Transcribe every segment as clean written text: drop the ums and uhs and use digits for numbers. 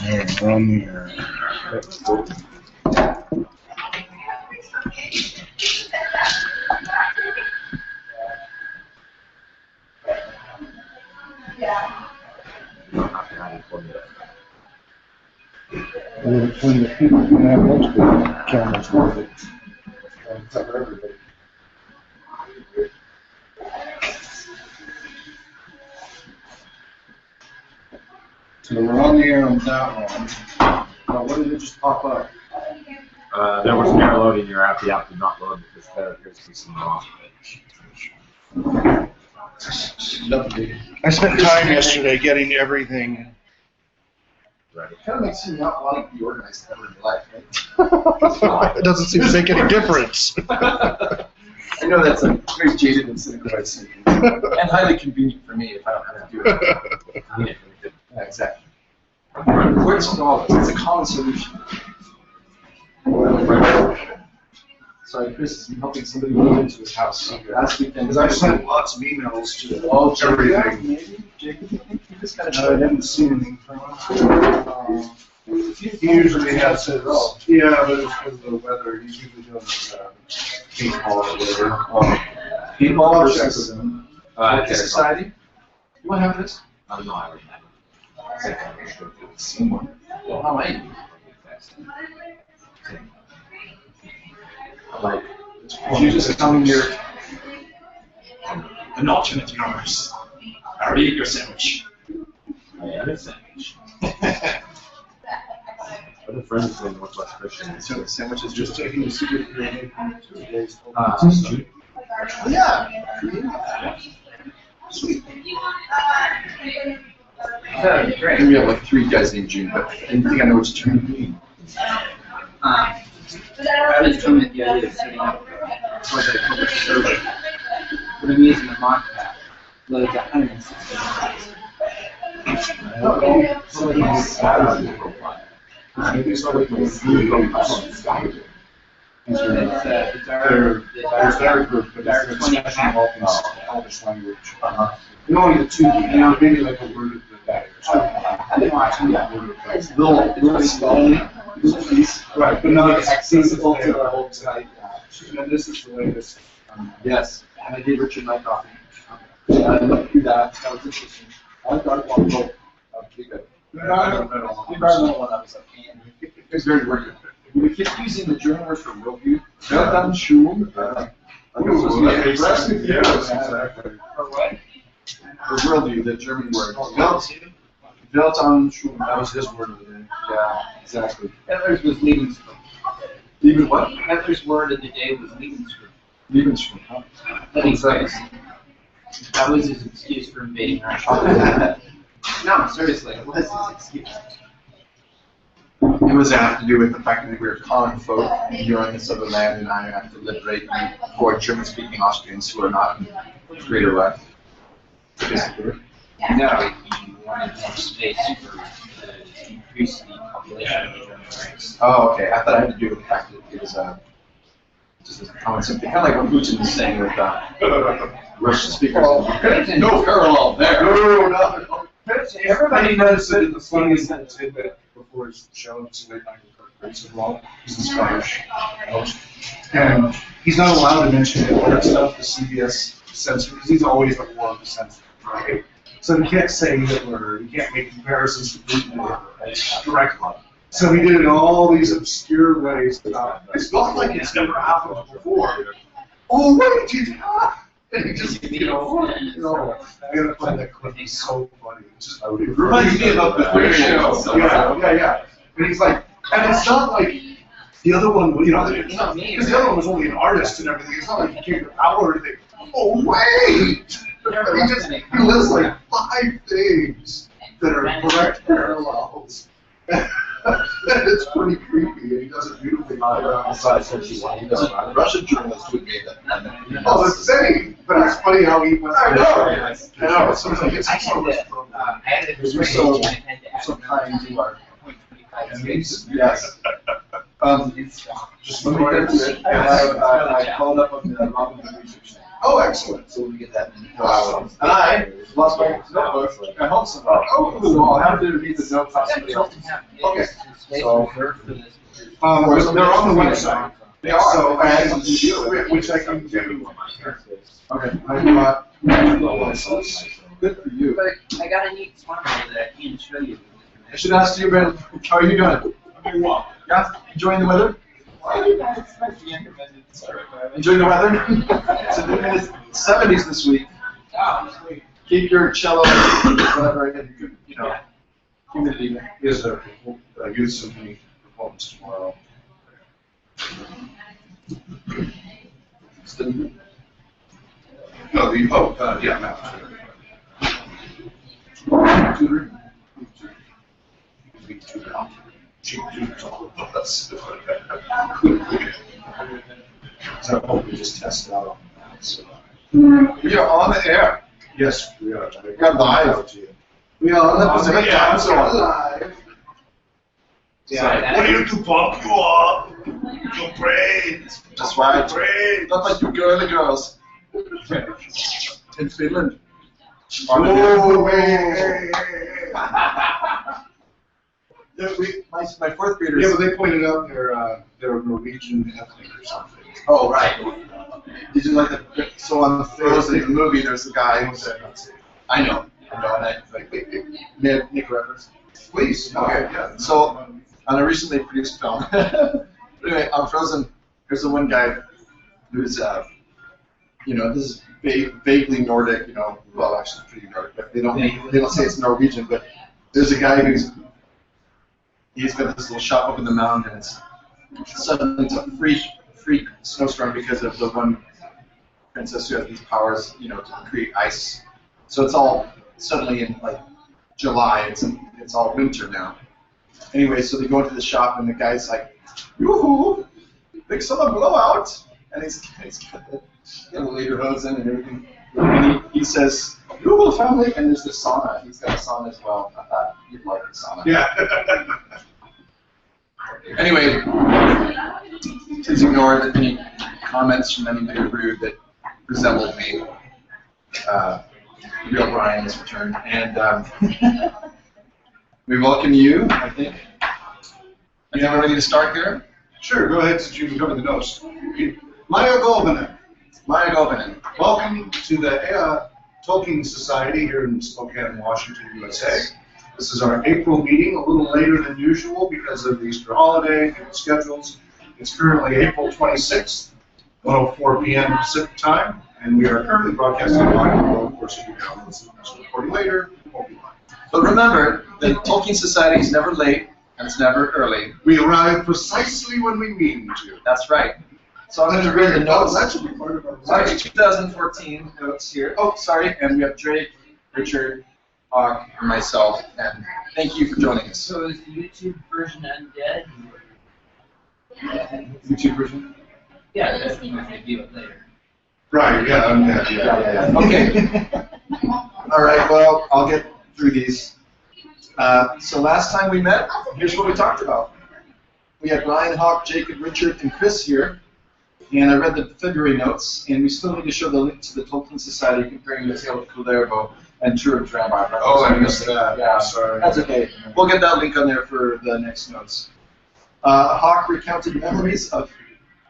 Yeah, we're on the air. When the people can have multiple cameras with it, cover everybody. So we're on the air on that one. What did it just pop up? There was an error loading your app. The app did not load because there appears to be some wrong. Lovely. I spent time yesterday getting everything. Right. It kind of makes you not want to be organized ever in your life, right? It doesn't seem to make any difference. I know that's a very jaded and cynical way of saying it. And highly convenient for me if I don't have to do it. Yeah, exactly. Where's all this? It's a common solution. Sorry, Chris has been helping somebody move into his house last weekend. Because I sent lots of emails to everything. Maybe. Jacob, you think you just got I didn't see anything from him. He usually has his, yeah, but it's because of the weather. He's usually doing this paintball or whatever. Paintball versus Tolkien Society? You want to have this? I don't know. I already have it. Seen one. Well, how might you? Like, you just tell me you're an alternate universe. I already ate your sandwich. I had a sandwich. Other friends in Northwest Christian. So the sandwich is just Taking the secret for 2 days. Yeah. Sweet. Great. We have like 3 guys named June, but I think I know which June. I was doing it the other day, setting up for the public server. What I'm using the mock pack loads 160 miles. It's our group, but our 20 pack. Elvish language. You know, only the 2, you know, maybe like a word of the day. I've been watching that. Little slowly. Right, but not accessible to the whole site. And this is the latest. Yes, and I did Richard Nykoff. I looked through that. That was interesting. I thought it was pretty good. The environmental one, I was like, man, it's very worth it. We kept using the German word for worldview. Weltanschauung. Yes, exactly. For what? For worldview, the German word. Weltanschauung. That was his word of the day. Yeah, exactly. Hitler's was Lebensraum. Even what? Hitler's word of the day was Lebensraum. Lebensraum, huh? Living space. That was his excuse for invading Russia. No, seriously, it was his excuse. It was have to do with the fact that we were common folk during this other land, and I have to liberate you for German-speaking Austrians who are not in the greater left. Basically. No, he wanted more space for to increase the population of the German race. Oh, okay. I thought it had to do with the fact that it was just a common something, kind of like what Putin is saying with Russian speakers. No parallel there. No. Everybody knows that in the funniest little tidbit before his show, so late night with Wrong. He's in Spanish host. And he's not allowed to mention the word stuff, the CBS censor, because he's always the one to censor, right? So he can't say Hitler, he can't make comparisons to Putin directly. So he did it in all these obscure ways. It's not like it's never happened before. Oh, wait, it has. And he just, I gotta find that clip. It's so funny. It's just, it reminds me about the Quick Show. Yeah. And he's like, and it's not like the other one, because the other one was only an artist and everything. It's not like he came to power or anything. Oh, wait! He lists like 5 things that are correct parallels. And it's pretty creepy, and he does it beautifully. Russian journalists who made that. Oh, it's insane, but it's funny how he went. I know. So it's like it's I had to You're so kind to our space. yes. Just let me get to it. I called up on the Robin Hood research thing. Oh, excellent. So we get that. And I lost my notebook at home somewhere. Oh, well, I have to read the notes. Okay. So, they're on the website. They are. So, and which I can give you. Okay. I Good for you. But I got a neat smart that I can show you. I should ask you, Ben, how are you doing? Yeah, enjoying the weather? Enjoying the weather? It's in the 70s this week. Keep your cello, whatever, and you know, humidity. Is there a youth symphony performance tomorrow? No, yeah, no. Tutoring? So I hope we just test it out on that. So. We are on the air. Yes, we are. We are live. We are on the Pacific Time Zone. Live. Yeah. What do you do, pump you up? Your brain. That's right. Brain. Not like you girly girls. In Finland. Oh, hey. Yeah, my fourth graders. Yeah, but they pointed out they're Norwegian ethnic or something. Oh, right. Did you like the? So on the Frozen movie, there's a guy who said, "I know, and I like Nick reference." Please. Okay. Yeah. So on a recently produced film, anyway, on Frozen, there's the one guy who's, you know, this is vaguely Nordic, you know, well, actually pretty Nordic, but they don't say it's Norwegian, but there's a guy he's got this little shop up in the mountain, and it's suddenly it's a freak snowstorm because of the one princess who has these powers, you know, to create ice. So it's all suddenly in like July. It's all winter now. Anyway, so they go into the shop and the guy's like, "Yoo-hoo, big summer blowout," and he's got the later hose in and everything. And he says, "Yoo-hoo, family," and there's the sauna. He's got a sauna as well. I thought you'd like the sauna. Yeah. Anyway, please ignore any comments from any of you that resembled me. Real Brian has returned, and we welcome you. I think we're ready to start here. Sure, go ahead since you've covered the notes. Maya Golvinen. Welcome to the Tolkien Society here in Spokane, Washington, USA. This is our April meeting, a little later than usual because of the Easter holiday and schedules. It's currently April 26th, 1:04 p.m. Pacific time, and we are currently broadcasting live. Of course, if you download this recording later, it won't be live. But remember, the Tolkien Society is never late and it's never early. We arrive precisely when we mean to. That's right. So I'm going to read the notes. That should be part of our Sorry, 2014 notes here. Oh, sorry, and we have Drake, Richard, Hawk, and myself, and thank you for joining us. So is the YouTube version undead? YouTube version? Yeah, that's you can view it later. Right, yeah, I'm happy. Yeah. Okay. All right, well, I'll get through these. So last time we met, here's what we talked about. We had Brian, Hawk, Jacob, Richard, and Chris here, and I read the February notes, and we still need to show the link to the Tolkien Society comparing the Tale of Kullervo and Tour of Drambar. Oh, I missed that. Yeah, sorry. That's okay. We'll get that link on there for the next notes. Hawk recounted memories of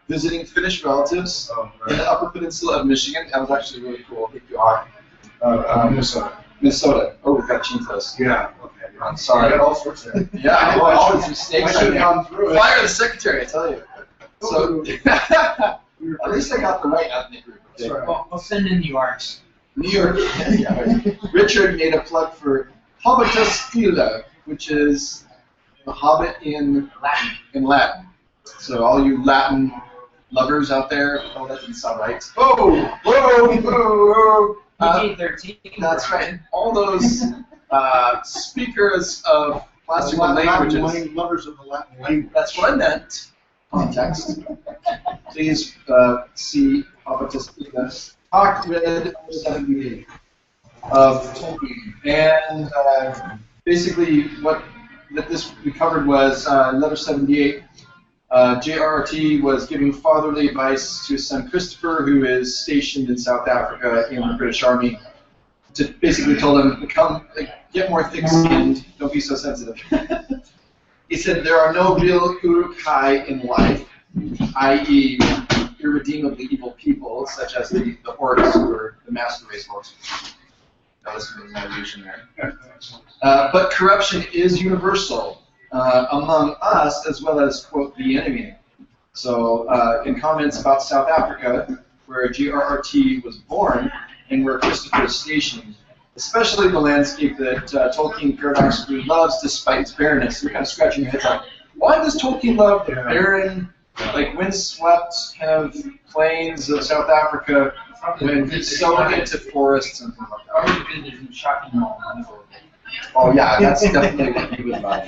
visiting Finnish relatives in the Upper Peninsula of Michigan. That was actually really cool. Thank you, Hawk. Minnesota. Minnesota. Oh, we've got to change those. Yeah. Okay. I'm sorry. I got all sorts of. Yeah, all these mistakes. I should have gone through it. Fire the secretary, I tell you. So, at least I got the right ethnic group. Okay? Sorry. I'll send in the arts. New York. Yeah. Richard made a plug for Hobbitus Stila, which is the Hobbit in Latin. So all you Latin lovers out there, oh, that didn't sound right. Whoa. PG-13. That's right. All those speakers of classical languages. Lovers of the Latin language. That's what I meant. Context. Please see Hobbitus Stila. Hawk read 78 of Tolkien, and basically what this we covered was letter 78. J.r.r. was giving fatherly advice to his son Christopher, who is stationed in South Africa in the British Army, to basically told him, get more thick-skinned, don't be so sensitive. He said, there are no real urukai in life, i.e. irredeemably evil people, such as the orcs or the master race horse. That was some navigation there. But corruption is universal among us as well as, quote, the enemy. So in comments about South Africa, where J.r.r. was born and where Christopher is stationed, especially the landscape that Tolkien paradoxically loves despite its barrenness. You're kind of scratching your head like, why does Tolkien love the barren, like windswept kind of plains of South Africa when he's so into forests and things like that? Probably because there's no shopping mall in the middle of it. Oh yeah, that's definitely what he was about.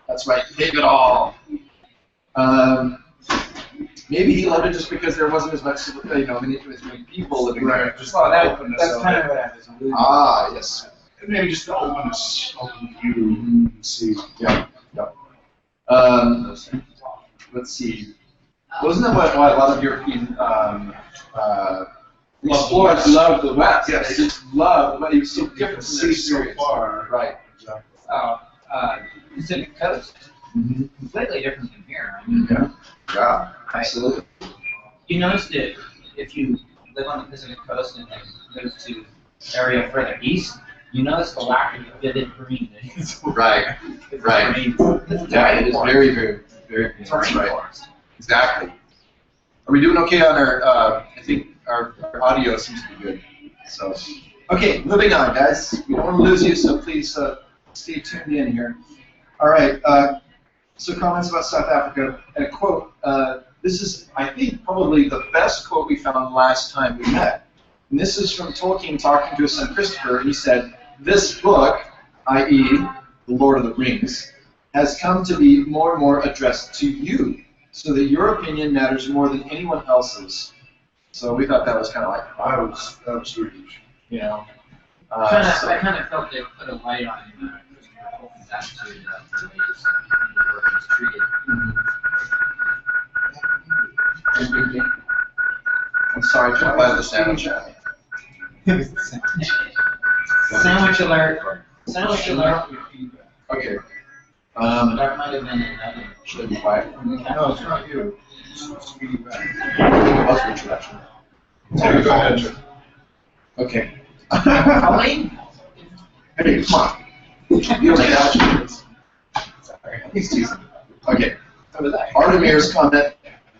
That's right, take it all. Maybe he loved it just because there wasn't as much, as many people living there. Right, just Well, the that's openness of kind it. of what I was alluding to. Ah, yes. And maybe just the openness, open view, and see. Yeah. Let's see. Wasn't that what a lot of European explorers loved the West? Yes. They just loved, but it was so You can different from see their so experience. far. Right. Pacific Coast, Mm-hmm. completely different from here. I mean, Yeah, absolutely. you notice that if you live on the Pacific Coast and then goes to area further east, you notice the lack of vivid green. Right. Right. Yeah, it is very, very, very. It's That's right. rainforest. Exactly. Are we doing okay on our? I think our audio seems to be good. So, okay, moving on, guys. We don't want to lose you, so please stay tuned in here. All right. So comments about South Africa. And a quote. This is, I think, probably the best quote we found last time we met. And this is from Tolkien talking to his son Christopher, and he said, "This book, i.e., The Lord of the Rings, has come to be more and more addressed to you, so that your opinion matters more than anyone else's." So we thought that was kind of like, That was huge. you know. I kind of felt they put a light on Christopher Tolkien's attitude of the way he's treated. I'm sorry, I buy the sandwich. Sandwich alert. Sandwich alert. Okay. That might have been another. Should I be quiet? No, it's not you. It's me back. That's the introduction. Sorry, go ahead, Jim. Okay. Colleen? Hey, come on. You like that? Sorry, he's teasing. Okay. Artemir's comment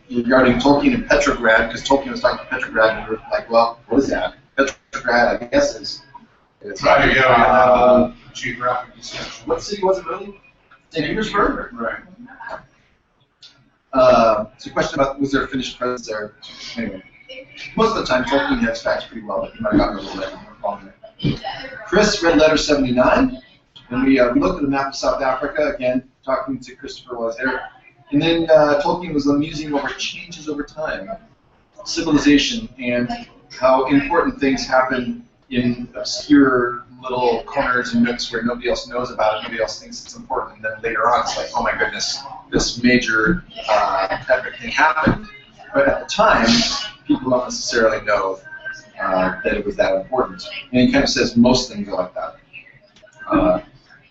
regarding Tolkien and Petrograd, because Tolkien was talking about Petrograd, and we were like, well, what is that? Petrograd, I guess, is. It's Right, yeah, geographic description. what city was it really? St. Petersburg? Right. So, question about was there a finished presence there? Anyway, most of the time Tolkien has facts pretty well, but he might have gotten a little bit wrong there. Chris read letter 79, and we looked at the map of South Africa again, talking to Christopher while I was there, and then Tolkien was musing over changes over time, civilization, and how important things happen in obscure little corners and nooks where nobody else knows about it, nobody else thinks it's important, and then later on it's like, oh my goodness, this major epic thing happened. But at the time, people don't necessarily know that it was that important. And he kind of says most things are like that.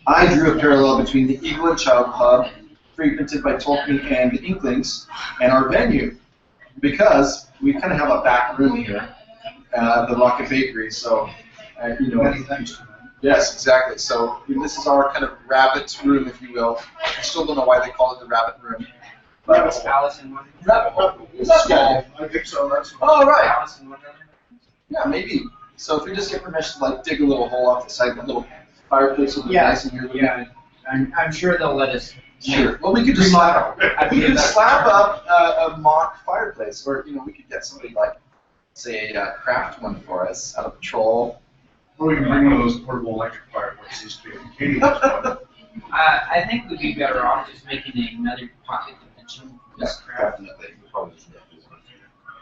I drew a parallel between the Eagle and Child Club, frequented by Tolkien and the Inklings, and our venue, because we kind of have a back room here, the Rocket Bakery, so, Many thanks to them. yes, exactly. So this is our kind of rabbit room, if you will. I still don't know why they call it the rabbit room. But Alice in Wonderland. rabbit hole. It's small. I think so, that's. Oh, right. Alice in Wonderland. Yeah, maybe. So if we just get permission to like dig a little hole off the side, a little fireplace will be Yeah, nice in here. Yeah, I'm sure they'll let us. Sure. Well, we could just slap up a mock fireplace, or we could get somebody like, say, craft one for us out of patrol. Or we can bring one of those portable electric fireplaces to Katie. I think we'd be better off just making another pocket dimension. Yes, definitely.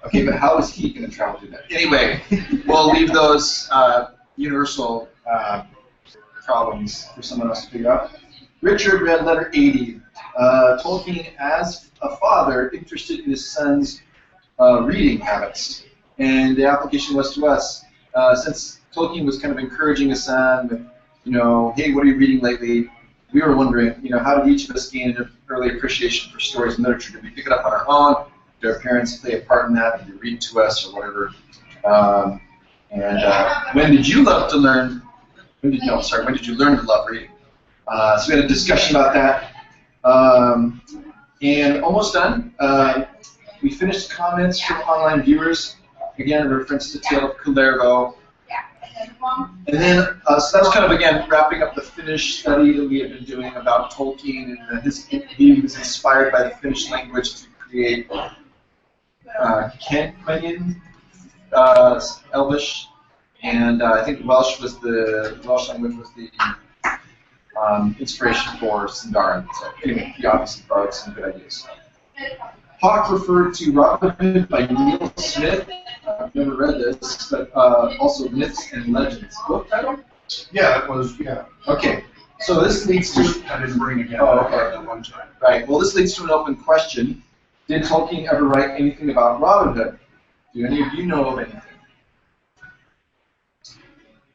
Okay, but how is he going to travel through that? Anyway, we'll leave those universal problems for someone else to figure out. Richard read letter 80. Tolkien, as a father, interested in his son's reading habits. And the application was to us, since Tolkien was kind of encouraging his son with, hey, what are you reading lately? We were wondering, how did each of us gain an early appreciation for stories and literature? Did we pick it up on our own? Did our parents play a part in that? Did they read to us or whatever? When did you love to learn? When did you learn to love reading? So we had a discussion about that. And almost done. We finished comments from online viewers. Again, in reference to Tale of Kullervo. And then, so that's kind of, again, wrapping up the Finnish study that we had been doing about Tolkien, and he was inspired by the Finnish language to create Cantmannian, Elvish, and I think Welsh language was the inspiration for Sindarin. So anyway, he obviously borrowed some good ideas. Hawk referred to Robin Hood by Neil Smith. I've never read this, but also Myths and Legends. Book title? Yeah, it was, yeah. Okay, so this leads to... I didn't bring it down at one time. Right, well this leads to an open question. Did Tolkien ever write anything about Robin Hood? Do any of you know of anything?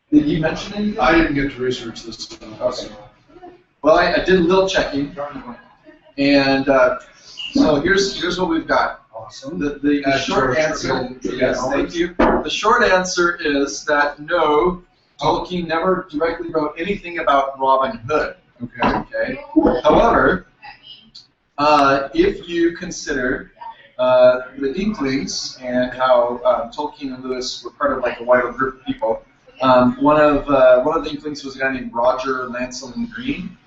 Did he mention anything? I didn't get to research this. Okay. Well, I did a little checking, and so here's what we've got. Awesome. The short answer, yes, thank you. The short answer is that no, Tolkien never directly wrote anything about Robin Hood. Okay. However, if you consider the Inklings and how Tolkien and Lewis were part of like a wider group of people, one of the Inklings was a guy named Roger Lancelin Green,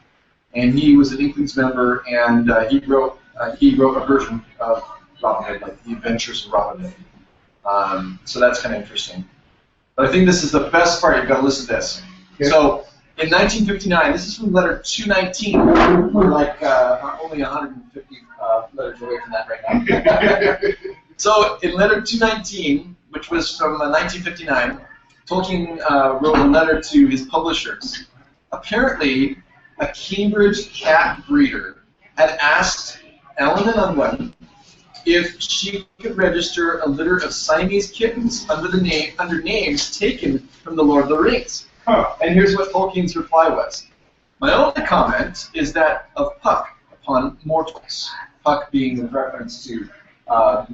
and he was an Inklings member, and he wrote a version of Robin Hood, like the Adventures of Robin Hood. So that's kind of interesting. But I think this is the best part. You've got to listen to this. Okay. So in 1959, this is from letter 219. We're like only 150 letters away from that right now. So in letter 219, which was from 1959, Tolkien wrote a letter to his publishers. Apparently, a Cambridge cat breeder had asked Ellen and Unwin if she could register a litter of Siamese kittens under names taken from the Lord of the Rings. And here's what Tolkien's reply was. My only comment is that of Puck upon mortals. Puck being a reference to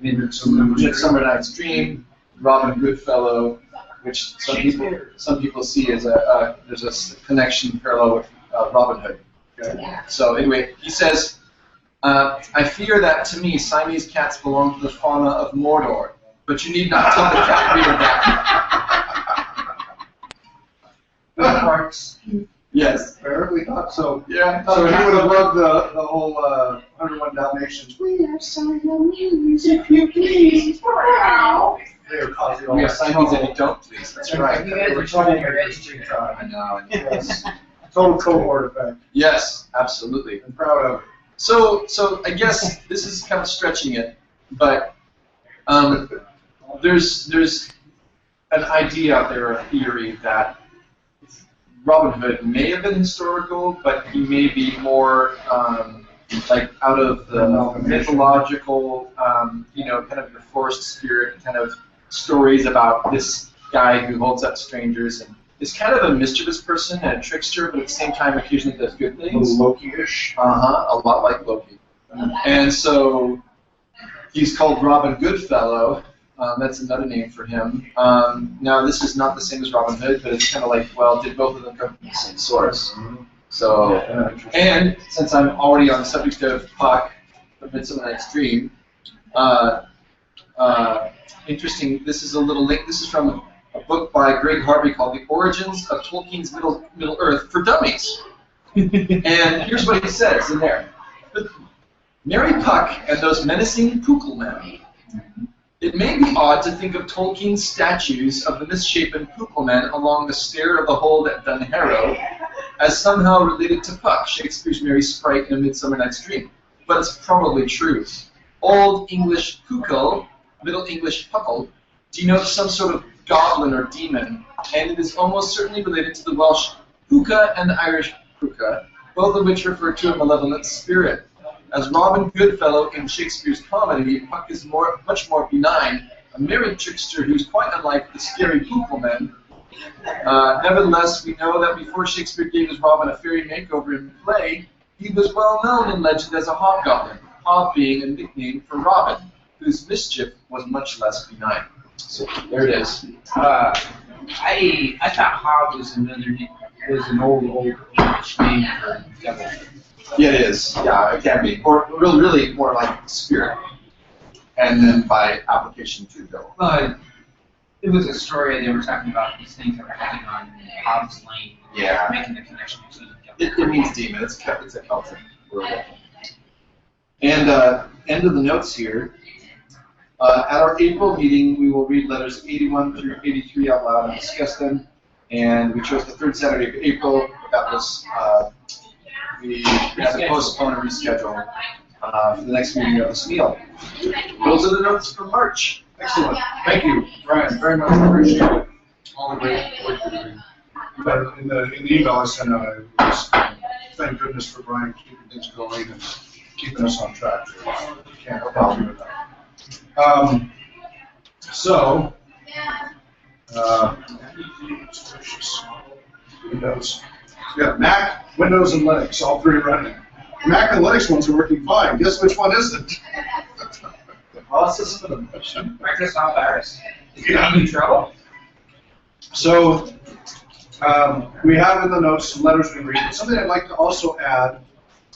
Midsummer Night's Dream, Robin Goodfellow, which some people see as there's a connection parallel with Robin Hood. Okay? So anyway, he says, I fear that to me Siamese cats belong to the fauna of Mordor, but you need not tell the cat breeder that. Parks. Yes. Apparently not. So yeah. So he would have loved the whole 101 Dalmatians. We are Siamese, if you please. We are Siamese if you don't, please. That's right. You guys are trying to register. I know. Yes. Total cohort effect. Yes, absolutely. I'm proud of it. So I guess this is kind of stretching it, but there's an idea out there, a theory that Robin Hood may have been historical, but he may be more like out of the mythological, kind of your forest spirit kind of stories about this guy who holds up strangers and is kind of a mischievous person and a trickster, but at the same time occasionally does good things. Loki-ish. A lot like Loki. And so he's called Robin Goodfellow. That's another name for him. Now this is not the same as Robin Hood, but it's kind of like, well, did both of them come from the same source? So, and since I'm already on the subject of Puck, of Midsummer Night's Dream, interesting, this is a little link, this is from a book by Greg Harvey called The Origins of Tolkien's Middle Earth for Dummies. And here's what he says in there. Marry Puck and those menacing Pookelmen. It may be odd to think of Tolkien's statues of the misshapen Pookelmen along the stair of the hold at Dunharrow as somehow related to Puck, Shakespeare's merry sprite in A Midsummer Night's Dream. But it's probably true. Old English Pookel, Middle English Puckle, denotes some sort of goblin or demon, and it is almost certainly related to the Welsh Púca and the Irish Púca, both of which refer to a malevolent spirit. As Robin Goodfellow in Shakespeare's comedy, Puck is much more benign, a merry trickster who's quite unlike the scary Poople. Nevertheless, we know that before Shakespeare gave his Robin a fairy makeover in the play, he was well known in legend as a hobgoblin, Hob being a nickname for Robin, whose mischief was much less benign. So there it is. I thought Hob was an old English name for devil. Yeah, it is. Yeah, it can be. Or really more like spirit. And then by application to devil. Well, it was a story they were talking about these things that were happening on Hobbs Lane. Yeah. Making the connection between devil. It means demon. It's a Celtic word. And end of the notes here. At our April meeting, we will read letters 81 through 83 out loud and discuss them. And we chose the third Saturday of April. That was, we had to postpone and reschedule for the next meeting of this meal. Those are the notes for March. Excellent. Thank you, Brian. Very much appreciate all the great work you're doing. But in the email I sent out, I was, thank goodness for Brian keeping things going and keeping us on track. Can't help you with that. Windows. Yeah, Mac, Windows, and Linux, all three running. Mac and Linux ones are working fine. Guess which one isn't? Process for the motion. Microsoft virus. Is it in trouble? So, we have in the notes some letters we read. Something I'd like to also add,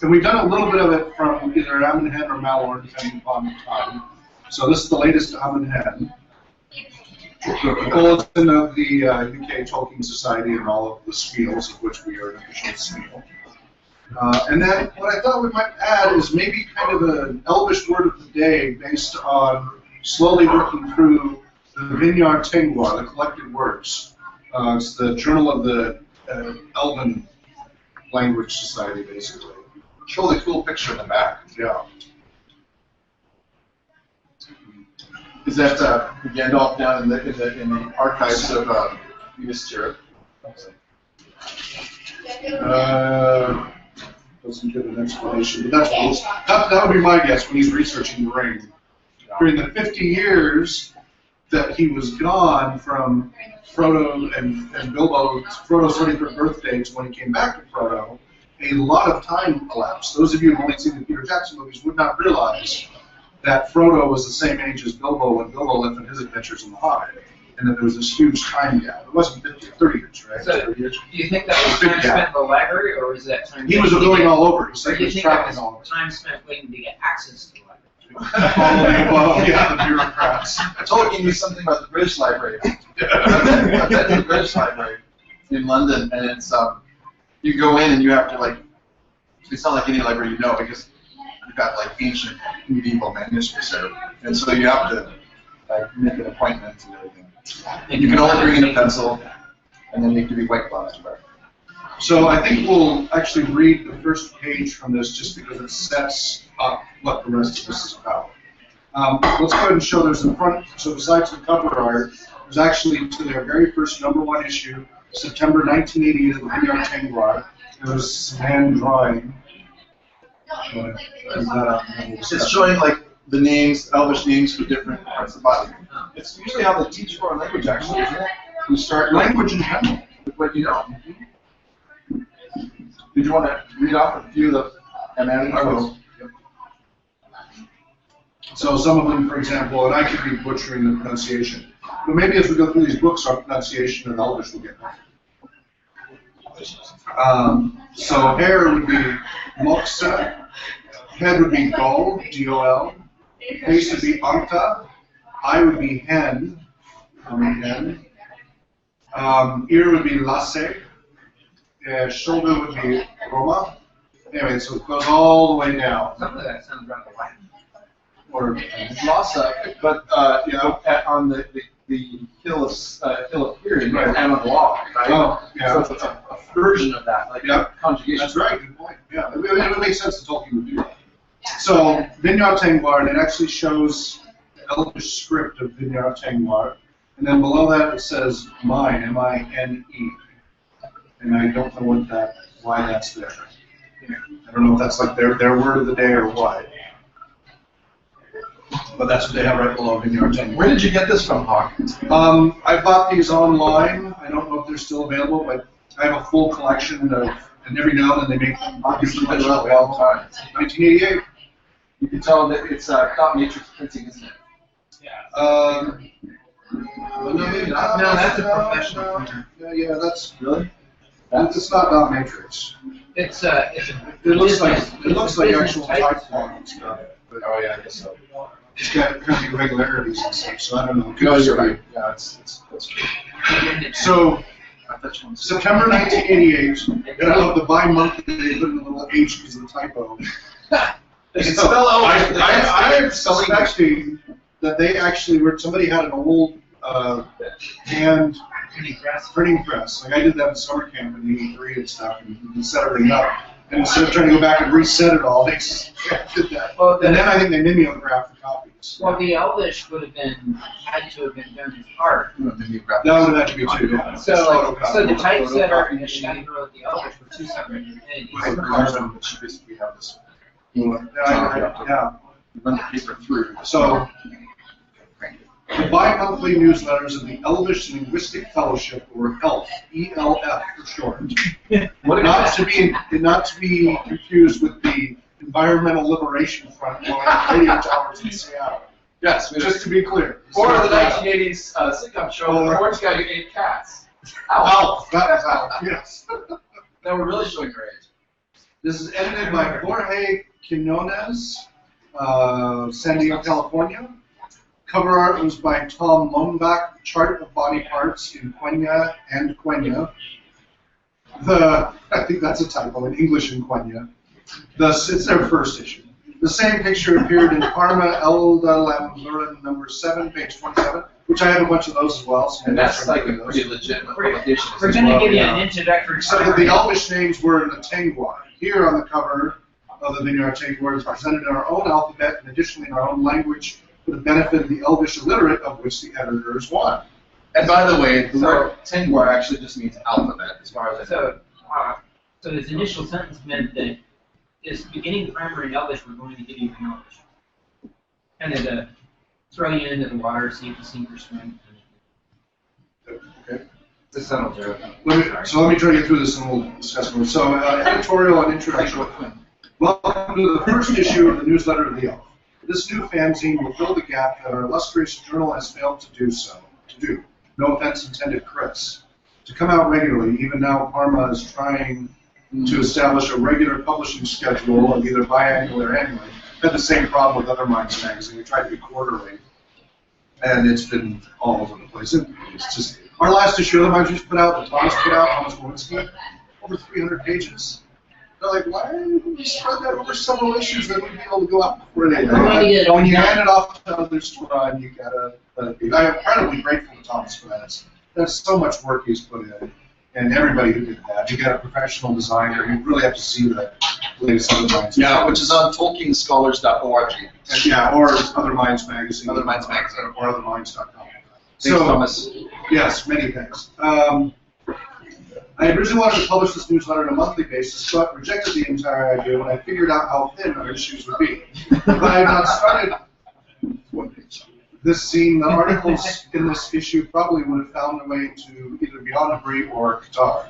and we've done a little bit of it from either Amenhen or Malor, depending upon the time. So this is the latest Amenhen. The bulletin of the UK Tolkien Society and all of the spiels, of which we are an official spiel. And then what I thought we might add is maybe kind of an elvish word of the day based on slowly working through the Vineyard Tengwar, the collected works. It's the journal of the Elven Language Society, basically. Show the cool picture in the back. Yeah. Is that Gandalf down in the archives of Minas Tirith? Doesn't give an explanation, but that's close. That would be my guess when he's researching the ring. During the 50 years that he was gone from Frodo and Bilbo, Frodo's 33rd birthday to when he came back to Frodo, a lot of time elapsed. Those of you who've only seen the Peter Jackson movies would not realize that Frodo was the same age as Bilbo when Bilbo left on his adventures in the Hobbit, and that there was this huge time gap. It wasn't 50, 30 years, right? So, 30 years. do you think that was time spent in the library, or was that time? He was going all over. He Or said do he you was think that traveling all was over. time spent waiting to get access to the library? Well, yeah, the bureaucrats. Tolkien knew something about the British Library. That's the British Library in London, and it's you go in and you have to like. It's not like any library you know because you've got like ancient medieval manuscripts there, and so you have to like make an appointment and everything. And you can only bring in a pencil, and then you have to be white gloves. So I think we'll actually read the first page from this just because it sets up what the rest of this is about. Let's go ahead and show there's the front. So besides the cover art, there's actually to their very first #1 issue, September 1988 of the Vineyard Tengwar. There was some hand drawing. It's showing like the names, Elvish names for different parts of the body. It's usually how they teach foreign language, actually, isn't it? You start Language in general. with what you know. Did you want to read off a few of the anatomies? So some of them, for example, and I could be butchering the pronunciation, but maybe as we go through these books, our pronunciation of Elvish will get better. So hair would be Moxa, head would be Gol, G-O-L, face would be Anta, eye would be Hen, Hen. Ear would be Lasse, shoulder would be Roma. Anyway, so it goes all the way down. Some of that sounds rather Latin. Or Lhasa, but you know, on the hill of hearing, Right. and on the wall, right? Oh, yeah. So it's a version of that, like Yeah. conjugation. That's right, good point. Yeah, it would make sense to Tolkien would do that. So, Vineyard Tengwar, and it actually shows the Elvish script of Vineyard Tengwar. And then below that it says mine, M-I-N-E. And I don't know why that's there. I don't know if that's like their word of the day or what. But that's what they have right below Vineyard Tank. Where did you get this from, Hawk? I bought these online. I don't know if they're still available, but I have a full collection of, and every now and then they make them. Obviously, been around a long time. 1988. You can tell that it's dot matrix printing, isn't it? Well, no, maybe not. No, that's a professional printer. Yeah, that's Really? it's not dot matrix. It looks like actual typeform and stuff. But Oh yeah, I guess so. it's got kind of irregularities and stuff, so I don't know. No, you're right. Yeah, that's true. So I thought you wanted to- September 1988, and I love the bi-monthly, they put in a little H because of the typo. They can So, spell out. I am suspecting that they actually were, somebody had an old hand printing press. Like I did that in summer camp in '83 and stuff, and set everything up. And instead of trying to go back and reset it all, they just did that. Well, And then I think they mimeographed the copies. Well, the Elvish would have had to have been done as art. That would have had to be too, yeah. So the typesetter and the guy who wrote the Elvish were two separate entities. She basically have this. Yeah. Run the paper through. So, the bi-monthly newsletters of the Elvish Linguistic Fellowship, or ELF, E-L-F for short. Not to be confused with the Environmental Liberation Front blowing up radio towers in Seattle. Yes, Just to be clear. or the 1980s sitcom show, Or- The Orange Guy Who Ate Cats. Alf, that was Alf, yes. Now we're really showing your age. This is edited by Jorge Quinones, San Diego, California. Cover art was by Tom Lombach, Chart of Body Parts in Quenya and Quenya. I think that's a typo, in English in Quenya. It's their first issue. The same picture appeared in Parma Elda Lamburan number 7, page 27, which I have a bunch of those as well. So And maybe that's I'll like try a to pretty those. legitimate We're- publication. We're as going to well, give you yeah. an introductory Except that the Elvish names were in the Tengwar. Here on the cover of the Vineyard Tengwar is presented in our own alphabet and additionally in our own language for the benefit of the Elvish illiterate, of which the editors want. And by the way, the word Tengwar actually just means alphabet, as far as I know. So his initial sentence meant that this beginning primer in Elvish, we're going to give you English. Kind of to throw you into the water, see if you sink or swim. Okay. It's a subtle joke. So let me try to get through this and we'll discuss more. So editorial and introduction. Welcome to the first issue of the newsletter of the Elf. This new fanzine will fill the gap that our illustrious journal has failed to do. No offense intended, Chris. To come out regularly, even now Parma is trying to establish a regular publishing schedule of either biannual or annually. Had the same problem with Other Minds magazine. We tried to be quarterly, and it's been all over the place. It's just our last issue of Other Minds we just put out, that Thomas put out, Thomas Lewinsky, over 300 pages. They're like, why didn't we spread that over several issues that we'd be able to go out before they when you hand it off to others to run, you gotta let it be. I'm incredibly grateful to Thomas for that. That's so much work he's put in, and everybody who did that. You got a professional designer. You really have to see the latest Other Minds. Yeah, which is on TolkienScholars.org. And, yeah, or Other Minds magazine. Other Minds magazine. Or OtherMinds.com. Thanks, Thomas. Yes, many thanks. I originally wanted to publish this newsletter on a monthly basis, but rejected the entire idea when I figured out how thin our issues would be. If I had not started this scene, the articles in this issue probably would have found their way to either Beyond the Brie or Qatar,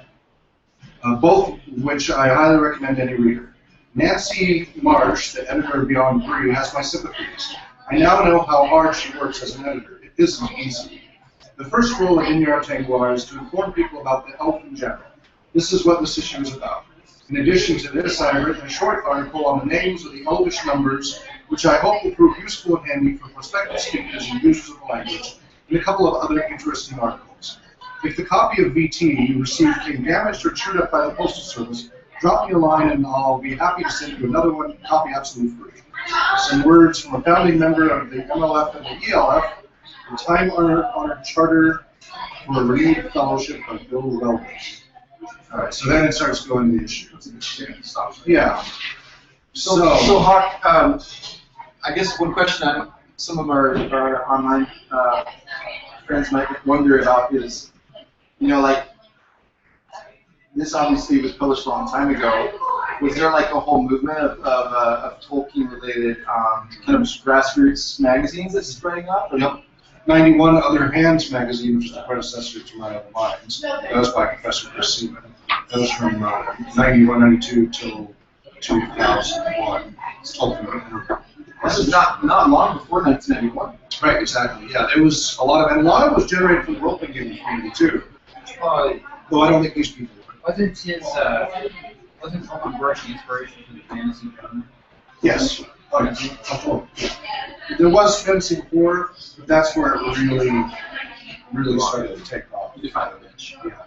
both which I highly recommend any reader. Nancy Marsh, the editor of Beyond Brie, has my sympathies. I now know how hard she works as an editor. It isn't easy. The first rule of Vineyard Tengwar is to inform people about the elf in general. This is what this issue is about. In addition to this, I have written a short article on the names of the Elvish numbers, which I hope will prove useful and handy for prospective speakers and users of the language, and a couple of other interesting articles. If the copy of VT you received came damaged or chewed up by the Postal Service, drop me a line and I'll be happy to send you another one, copy absolutely free. Some words from a founding member of the MLF and the ELF, the time-honored charter for a renewed fellowship by Bill Welders. All right, so then it starts going to the issue. Yeah. So Hawk, I guess one question some of our online friends might wonder about is, you know, like, this obviously was published a long time ago. Was there like a whole movement of Tolkien-related kind of grassroots magazines that's sprang up? Yep. 91 Other Hands magazine, which is the predecessor to My Other Minds. That was by Professor Chris Seaman. That was from 91, 92 till 2001. It's Tolkien. This is not long before 1991. Right, exactly. Yeah, there was a lot of, and a lot of it was generated from the role-playing gaming community too. Though I don't think these people were. Wasn't Tolkien Brush the inspiration for the fantasy genre? Yes. Oh, yes. There was fantasy horror, but that's where it really started to take off. Define the niche. Yeah.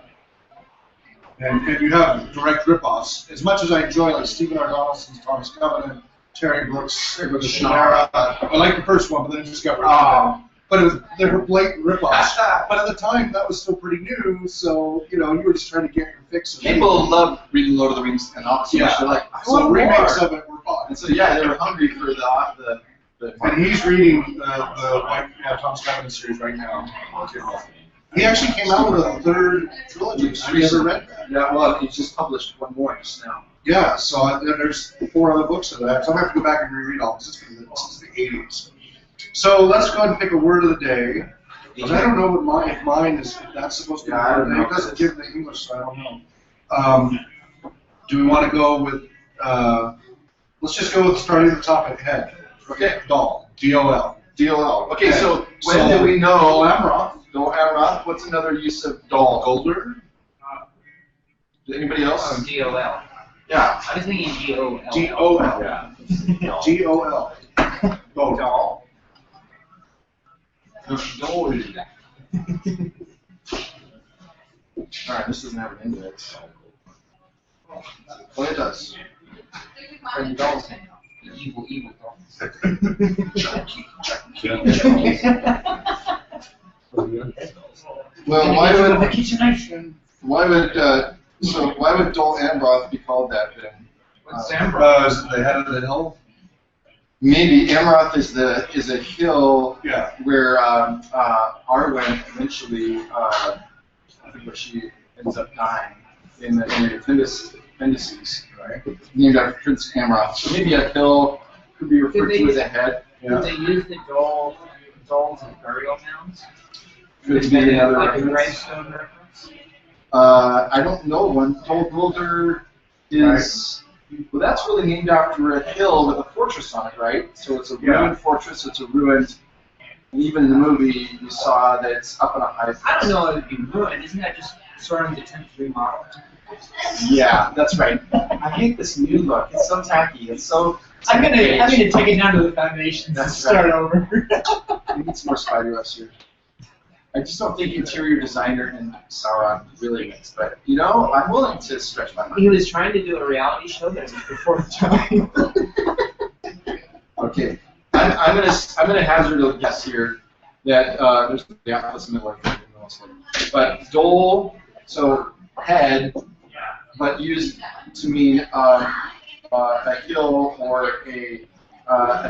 And you have direct ripoffs. As much as I enjoy like Stephen R. Donaldson's Thomas Covenant, Terry Brooks, the Shannara, I like the first one, but then it just got rid of them. But they were blatant ripoffs. But at the time, that was still pretty new, so you were just trying to get your fix of it. People love reading Lord of the Rings and all. Yeah. They're like, so remakes of it were fun. And so yeah, they were hungry for the And he's reading the Thomas Covenant series right now. He actually came out with a third trilogy. I never read that. Yeah, well, he just published one more just now. Yeah, so there's 4 other books of that. So I'm going to have to go back and reread all this. This is the 80s. So let's go ahead and pick a word of the day. Because I don't know what if mine is, if that's supposed to be a word of the day. It doesn't give the English, so I don't know. Do we want to go with, let's just go with starting at the top of the head. Okay. Doll. D-O-L. D-O-L. Okay, so when So, do we know? Dol Amroth. Dol Amroth. What's another use of doll? Golder. Anybody else? Oh, D-O-L. Yeah. I was thinking D-O-L. D-O-L. Yeah. D-O-L. Doll. Doll. Doll. Alright, this doesn't have an index. Well, it does. Or the doll's name. The evil doll. Well, why would Dol Amroth be called that then? What's Amroth? Is it the head of the hill? Maybe Amroth is a hill Yeah. where Arwen eventually, I think where she ends up dying in the appendices, right? Named after Prince Amroth. So maybe a hill could be referred to as a head. Did they use the dolls as burial mounds? Could be another like a reference. gravestone reference? I don't know one. Dol Guldur is, well, that's really named after a hill with a fortress on it, right? So it's a ruined fortress, it's a ruined, and even in the movie, you saw that it's up on a high place. I don't know if it'd be ruined. Isn't that just sort of the attempt to remodel? Yeah, that's right. I hate this new look. It's so tacky. It's so. I'm gonna take it down to the foundations and start over. We need some more Spider-Webs here. I just don't think interior designer and Sauron really mix, but I'm willing to stretch my mind. He was trying to do a reality show that was before time. Okay, I'm gonna hazard a guess here that there's the opposite middle mostly, but Dol, so head, but used to mean a hill or a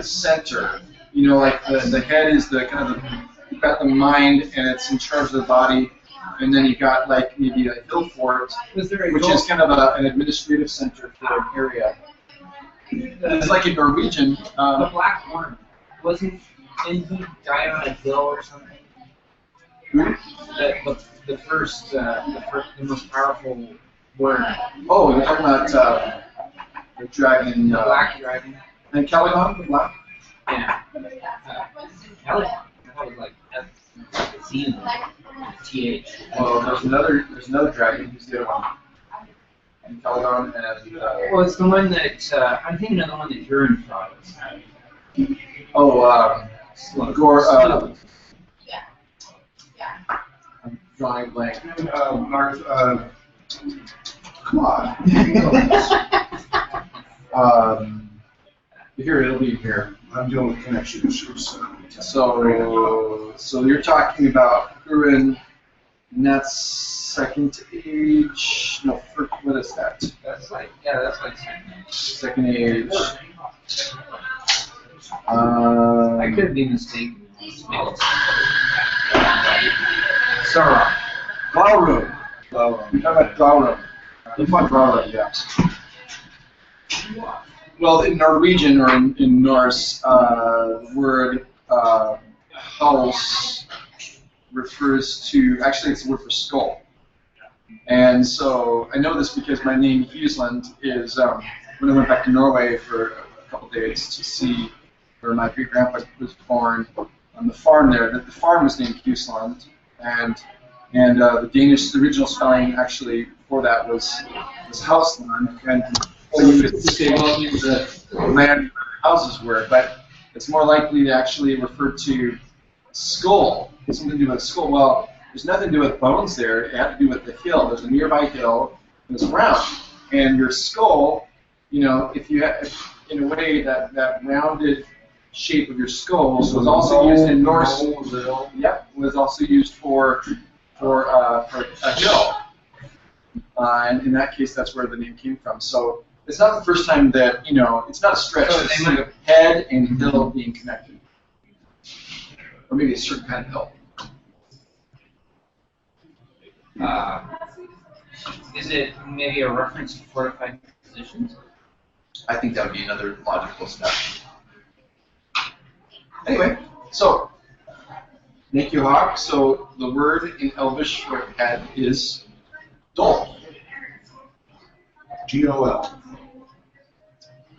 center. Like the head is the kind of you've got the mind and it's in charge of the body, and then you've got like maybe a hill fort, which is kind of an administrative center for an area. It's like in Norwegian. The Black Worm, didn't he die on a hill or something? The most powerful worm. Oh, you're talking about the dragon. The black dragon. And Caliban, the black. Yeah. Caliban. I thought it was like F-C-T-H. Well, there's another dragon. Who's the other one? And Caliban and. Well, it's the one that I think another one that Durin fought. Gore. I'm drawing a blank. Come on. Here, it'll be here. I'm dealing with connection issues. So you're talking about Hurin, and that's second age. No, what is that? That's like Second age. I could be mistaken. Sauron. Glaurung. How about Glaurung? You want Glaurung, yeah. Well, in Norwegian or in Norse, the word house refers to, actually it's the word for skull. And so I know this because my name Huseland is, when I went back to Norway for a couple days to see where my great-grandpa was born on the farm there, that the farm was named Huseland, and the Danish, the original spelling actually for that was Houseland, and so you could say, well, it was the land where the houses were, but it's more likely to actually refer to skull, something to do with skull. Well, there's nothing to do with bones there. It had to do with the hill. There's a nearby hill, and it's round. And your skull, you know, if you have, in a way, that rounded shape of your skull was also used in Norse. Yep, was also used for a hill. And in that case, that's where the name came from. So it's not the first time that, you know, it's not a stretch to see the head and hill being connected. Or maybe a certain kind of hill. Is it maybe a reference to fortified positions? I think that would be another logical step. Anyway, so Nekihawk, so the word in Elvish for head is dol. G-O-L.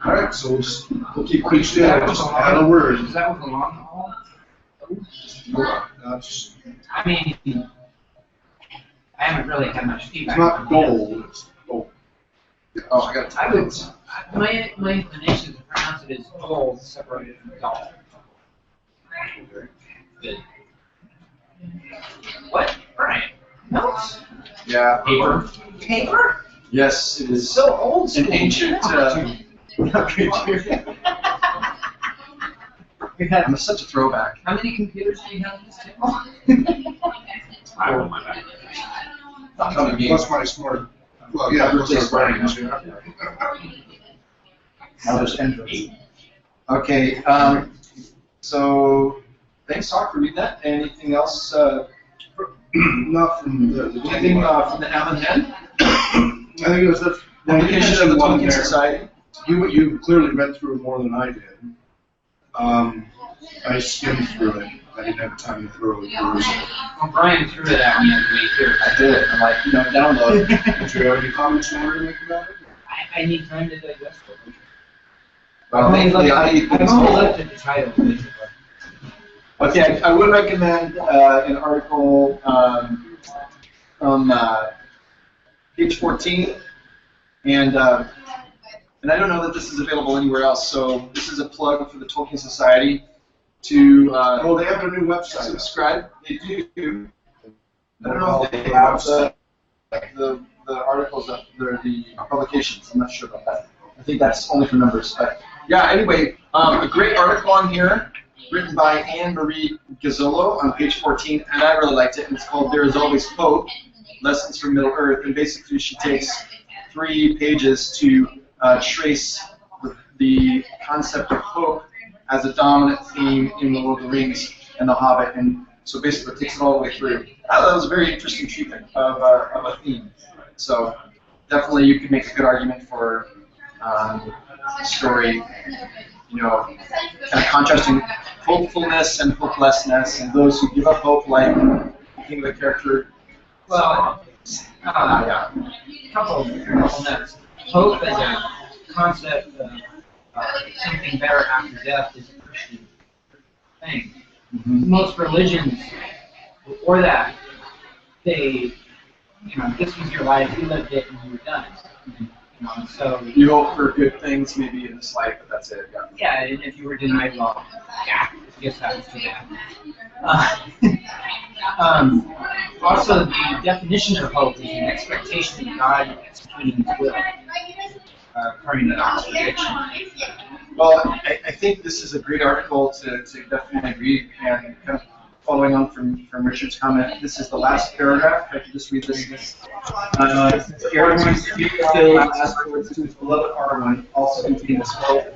All right, so we'll keep each day. Just add a word. Is that with a long haul? That's, I mean, I haven't really had much feedback. it's not gold, it's gold. Oh, I got I would, my inclination to pronounce it as gold separated from doll. Good. What? Brian? Notes? Yeah. Paper? Paper? Yes, it is So old school. an ancient. I'm such a throwback. How many computers do you have on this table? I want my back. Plus my smart, well, yeah, plus our brains, yeah. I'll just enter it. Okay, so thanks, Hawk, for reading that. Anything else? Not from the Anything from the Allen Head? I think it was the Publication of the one Tolkien there. Society. You clearly read through it more than I did. I skimmed through it. I didn't have time to thoroughly peruse it. Well, Brian threw it at me on the way here. I did. I'm like, download. Did you have any comments you wanted to make about it? I need time to digest it. Well, thankfully, I eat I've things only whole. looked at the title, basically. Okay, I would recommend an article from page 14, and I don't know that this is available anywhere else. So this is a plug for the Tolkien Society to Oh, they have a new website. subscribe. They do. I don't know if they have the articles up there, the publications. I'm not sure about that. I think that's only for numbers. But yeah, anyway, a great article on here, written by Anne-Marie Gazzolo on page 14, and I really liked it. And it's called "There Is Always Hope: Lessons from Middle Earth." And basically, she takes 3 pages to trace the concept of hope as a dominant theme in The Lord of the Rings and The Hobbit, and so basically it takes it all the way through. I thought that was a very interesting treatment of a theme. So definitely you could make a good argument for the story, you know, kind of contrasting hopefulness and hopelessness, and those who give up hope, like think of the character. Well, Yeah. couple notes. Hope as a concept of something better after death is a Christian thing. Mm-hmm. Most religions before that, they, you know, this was your life, you lived it, and you were done. You know, so You hope for good things maybe in this life, but that's it. Yeah. yeah, and if you were denied, well, yeah, I guess that was too bad. Also, the definition of hope is an expectation of God executing His will, according to Oxford Dictionary. Well, I think this is a great article to definitely read, and kind of following on from Richard's comment, this is the last paragraph. I can just read this. Aragorn speaks still last words to his beloved Arwen, also contain this hope.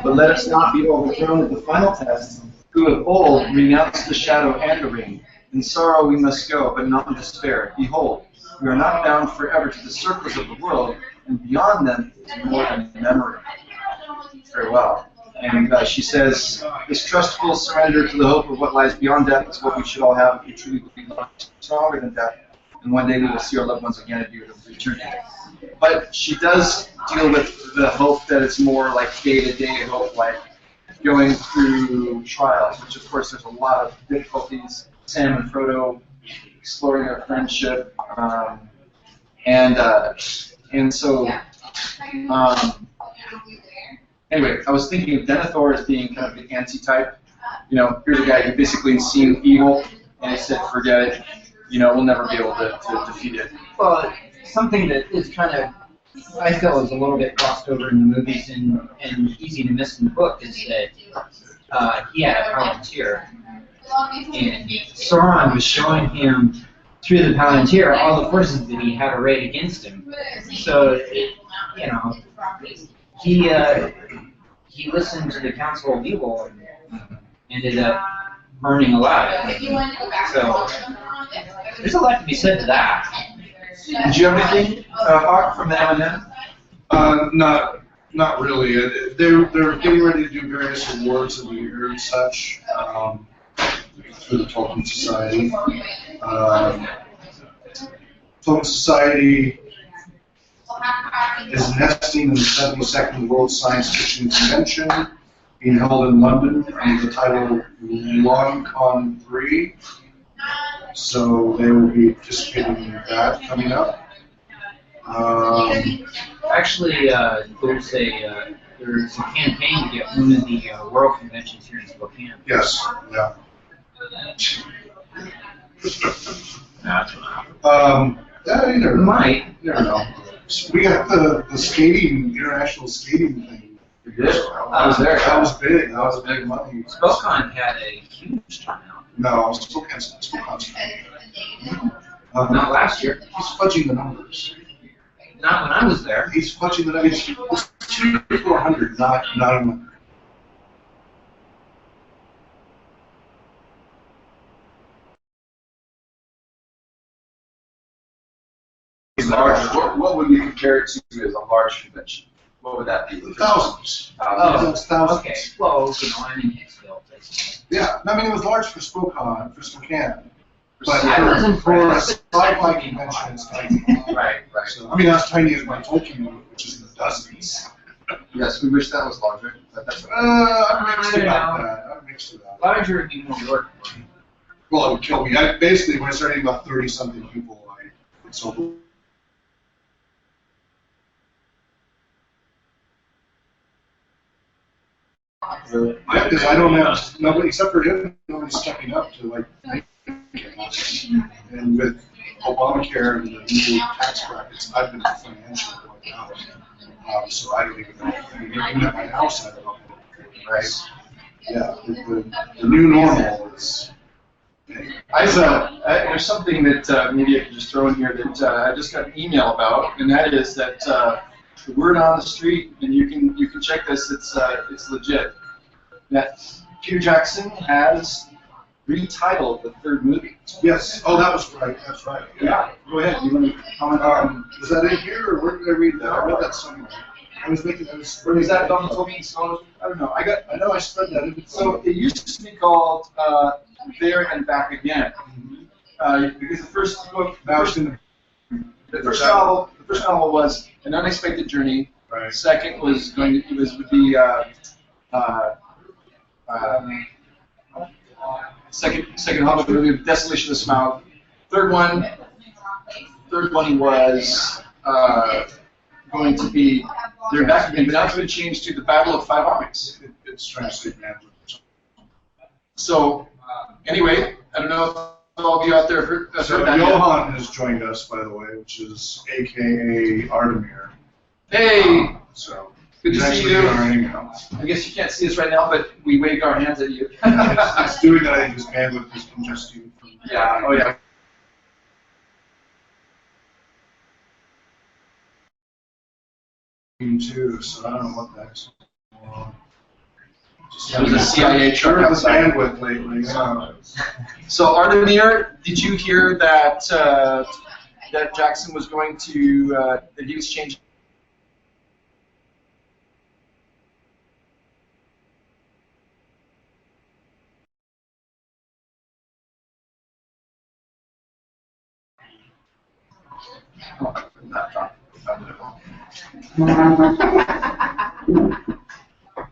But let us not be overthrown at the final test, who of old renounced the shadow and the ring. In sorrow we must go, but not in despair. Behold, we are not bound forever to the circles of the world, and beyond them is more than memory. very well. And she says, this trustful surrender to the hope of what lies beyond death is what we should all have if we truly believe life is stronger than death. And one day we will see our loved ones again and be with them for eternity. But she does deal with the hope that it's more like day-to-day hope, like going through trials, which of course there's a lot of difficulties. Sam and Frodo exploring their friendship, and so anyway, I was thinking of Denethor as being kind of the anti-type. You know, here's a guy who basically seen evil and he said, forget it. You know, we'll never be able to defeat it. Well, something that is kind of, I feel, is a little bit crossed over in the movies and easy to miss in the book is that he had a Palantir, and Sauron was showing him through the Palantir all the forces that he had arrayed against him. So, you know, he listened to the Council of Evil and ended up burning alive. So, there's a lot to be said to that. Did you have anything, Hawk, from the M&M? Not really. They're getting ready to do various awards of the year and such through the Tolkien Society. Tolkien Society is nesting in the 72nd World Science Fiction Convention being held in London under the title LongCon 3. So they will be participating in that coming up. Actually, there's a campaign to get one of the world conventions here in Spokane. Yes, yeah. Yeah, you never know. Might. You never know. We got the skating, international skating thing. You did? I was there. That was big. That was big money. Spokane had a huge turnout. No, Spokane's Not last year. He's fudging the numbers. Not when I was there. He's fudging the numbers. It's 200 to 400, not a. Large. What would we compare it to as a large convention? What would that be? Thousands. Oh, Thousands. okay. Well, you know, I'm in Hicksville. Yeah, I mean, it was large for Spokane, but I wasn't for a sci-fi convention, it's tiny. Right. So, I mean, not as tiny as my Tolkien movie, which is in the dozens. Yes, we wish that was larger. But that's I'm mixed about that. I'm mixed about that. Larger would be more work for me. Well, it would kill me. Basically, when I started about 30-something people, it's over. Really? Yeah, because I don't have nobody except for him. Nobody's stepping up to like. And with Obamacare and the new tax brackets, I've been financially going out. So I don't even know. I mean, even at my house, I don't know. Right? Yeah. The new normal is. There's something that maybe I could just throw in here that I just got an email about, and that is that the word on the street, and you can check this. It's legit. That Peter Jackson has retitled the third movie. Yes. Oh, that was right. That's right. Yeah. Go ahead. You want to comment? Was that in here, or where did I read that? I read that somewhere. Where is that on the Tolkien Scholarship? I don't know. I know I spread that. So it used to be called There and Back Again, because the first book, the first novel was An Unexpected Journey. Right. Second was would be second Hobbit movie, Desolation of Smaug. Third one was going to be They're Back Again, but now it's been changed to The Battle of Five Armies. It's translated. So anyway, I don't know if all of you out there have heard that. Johan has joined us, by the way, which is AKA Ardamir. Hey, So good to see actually you. in our hangouts. I guess you can't see us right now, but we waved our hands at you. It's doing that. I think his bandwidth is congesting. Yeah. Oh yeah. Too, so I don't know what that's. There was a CIA truck Sure, the outside. bandwidth lately. So Ardamir, did you hear that that Jackson was going to that he was changing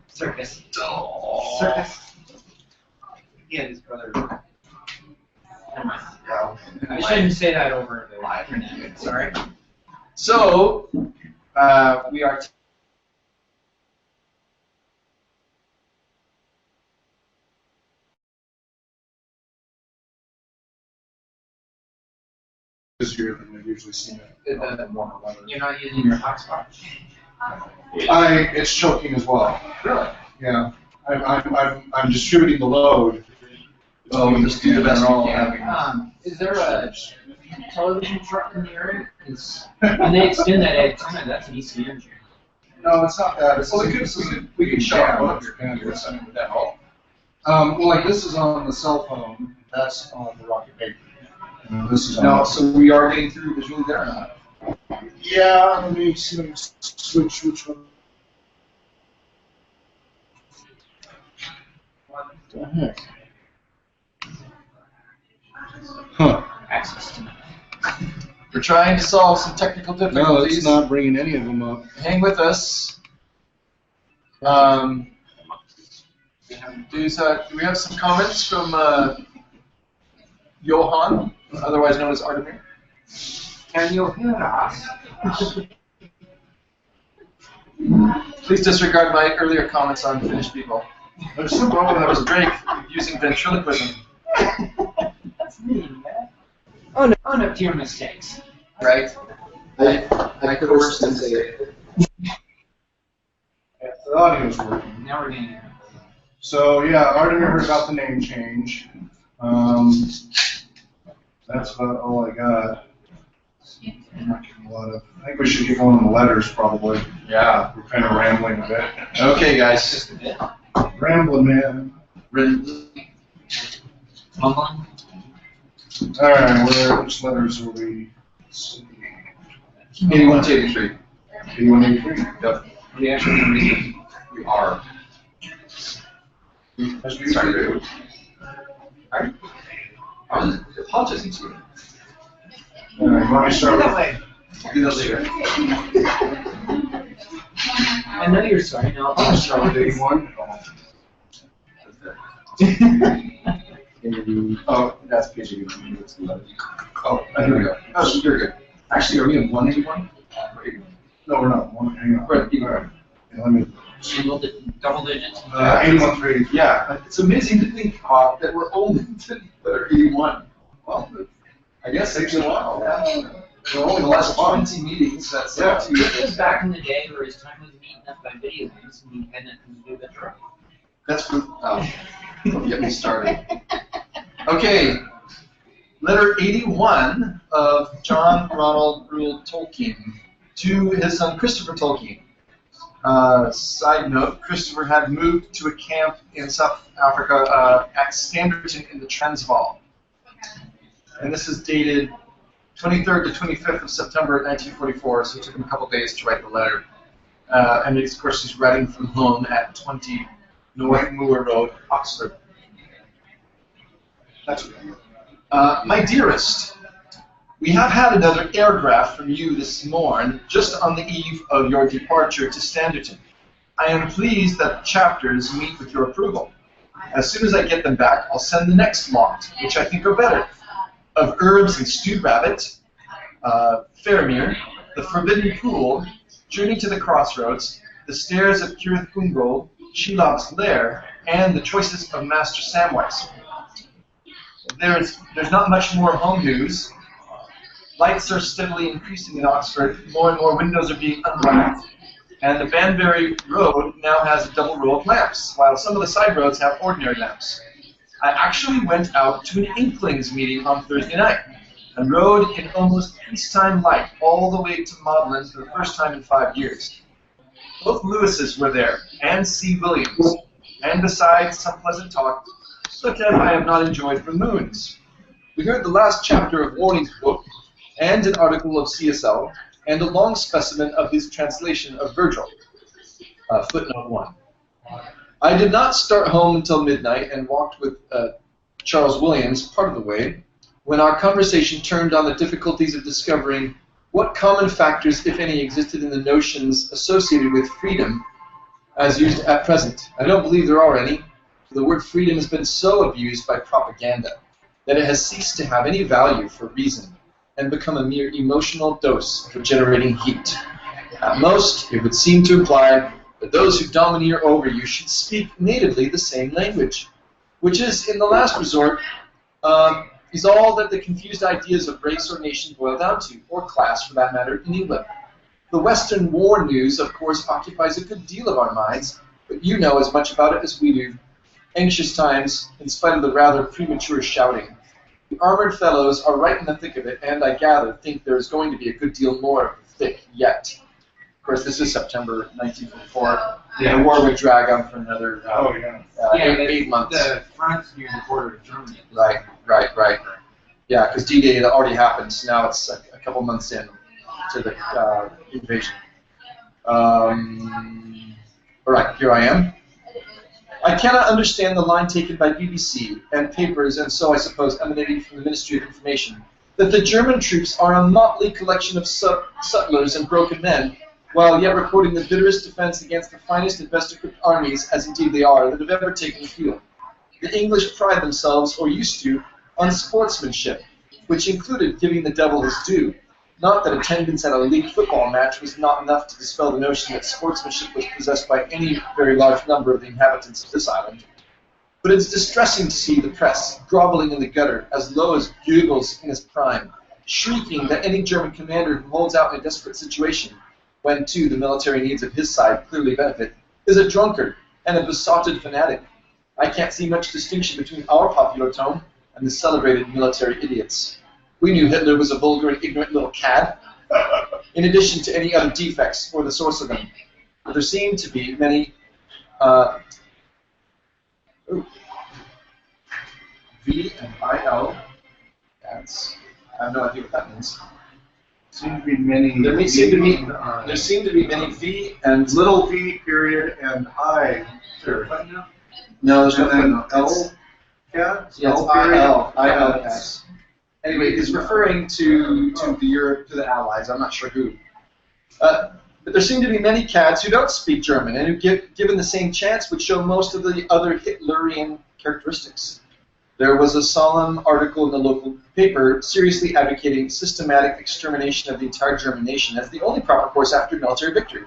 Circus. Circus. Yeah, his brother. Never mind. I shouldn't say that over the internet. Sorry. So, we are. This year than we've usually seen it. You're not using your hotspot. It's choking as well. Really? Yeah. I'm distributing the load. Oh, just do the best we can. Is there a television truck in the area? When they extend that antenna, that's an ECM channel. No, it's not that. It's Well, we could shut off one of your bandwidth. bandwidths. Would that help? Well, like this is on the cell phone. That's on the Rocket Baker. This is on. No, so we are getting through visually there or not? Yeah. Let me see. Let me switch which one. What the heck? Huh. Access to We're trying to solve some technical No, difficulties. it's not bringing any of them up. Hang with us. Do we have some comments from Johan, otherwise known as Artemir? Can you hear us? Please disregard my earlier comments on Finnish people. There's some wrong with That was that. Drake using ventriloquism, That's mean, man. Own up to your mistakes. right? I coerced and say it. Yeah, the audio's working. Now we're getting So yeah, Artemir heard about the name change. That's about all I got. I'm not getting a lot of. I think we should get going on the letters probably. Yeah. We're kind of rambling a bit. Okay, guys. just a bit. Rambling, man. Mumbling. All right, which letters will we see? 81 to 83. 81, 83. Yep. We actually read We are. As we Sorry, usually do. Alright. I was apologizing to you. All right, let me start that with. way. I'll do that later. I know you're sorry. No, I'll start with 81. Oh, that's page 81. That's the letter. Oh, Here we go. Oh, you're good. Actually, are we in 181? Or 81? No, we're not. One, hang on. We're at 81. All right. Yeah, let me. double digits. 81 through 83. Yeah, it's amazing to think, Hawk, that we're only to letter 81. Well, I guess it takes a while. We're only the last 20 meetings. That's Yeah. This was back in the day where his time was eaten up by video games and he hadn't to do that right. That's for, don't get me started. Okay, letter 81 of John Ronald Reuel Tolkien to his son Christopher Tolkien. Side note, Christopher had moved to a camp in South Africa at Standerton in the Transvaal. And this is dated 23rd to 25th of September 1944, so it took him a couple days to write the letter. And of course, he's writing from home at 20 North Moor Road, Oxford. That's okay. My dearest, we have had another aircraft from you this morn, just on the eve of your departure to Standerton. I am pleased that the chapters meet with your approval. As soon as I get them back, I'll send the next lot, which I think are better, of herbs and stewed rabbit, Faramir, the Forbidden Pool, Journey to the Crossroads, the Stairs of Cirith Ungol, Shelob's Lair, and the choices of Master Samwise. There's not much more home news. Lights are steadily increasing in Oxford. More and more windows are being unwrapped. And the Banbury Road now has a double row of lamps, while some of the side roads have ordinary lamps. I actually went out to an Inklings meeting on Thursday night and rode in almost peacetime light all the way to Magdalen for the first time in 5 years. Both Lewises were there, and C. Williams, and besides some pleasant talk, such as I have not enjoyed for moons. We heard the last chapter of Warning's book, and an article of CSL, and a long specimen of his translation of Virgil. Footnote 1. I did not start home until midnight and walked with Charles Williams part of the way, when our conversation turned on the difficulties of discovering What common factors, if any, existed in the notions associated with freedom as used at present? I don't believe there are any. The word freedom has been so abused by propaganda that it has ceased to have any value for reason and become a mere emotional dose for generating heat. At most, it would seem to imply that those who domineer over you should speak natively the same language, which is, in the last resort, is all that the confused ideas of race or nation boil down to, or class for that matter, in England. The Western war news, of course, occupies a good deal of our minds, but you know as much about it as we do. Anxious times, in spite of the rather premature shouting. The armored fellows are right in the thick of it, and I gather think there is going to be a good deal more of the thick yet. Of course, this is September 1944. Yeah. The war would drag on for another Yeah, eight months. The front's near the border of Germany. Right. Yeah, because D-Day had already happened, so now it's a couple months in to the invasion. All right, here I am. I cannot understand the line taken by BBC and papers, and so I suppose emanating from the Ministry of Information, that the German troops are a motley collection of sutlers and broken men, while yet reporting the bitterest defense against the finest and best equipped armies, as indeed they are, that have ever taken the field. The English pride themselves, or used to, on sportsmanship, which included giving the devil his due. Not that attendance at a league football match was not enough to dispel the notion that sportsmanship was possessed by any very large number of the inhabitants of this island. But it's distressing to see the press groveling in the gutter, as low as Goebbels in his prime, shrieking that any German commander who holds out in a desperate situation, when, too, the military needs of his side clearly benefit, is a drunkard and a besotted fanatic. I can't see much distinction between our popular tone and the celebrated military idiots. We knew Hitler was a vulgar and ignorant little cad, in addition to any other defects or the source of them. But there seemed to be many V and IL. That's, I have no idea what that means. Seem to be many. There seem to be many V and little V period and I period. no, there's And then no L. Yeah, Yeah, it's IL. Anyway, it's referring to the Allies. I'm not sure who. But there seem to be many cads who don't speak German and who, given the same chance, would show most of the other Hitlerian characteristics. There was a solemn article in the local paper seriously advocating systematic extermination of the entire German nation as the only proper course after military victory.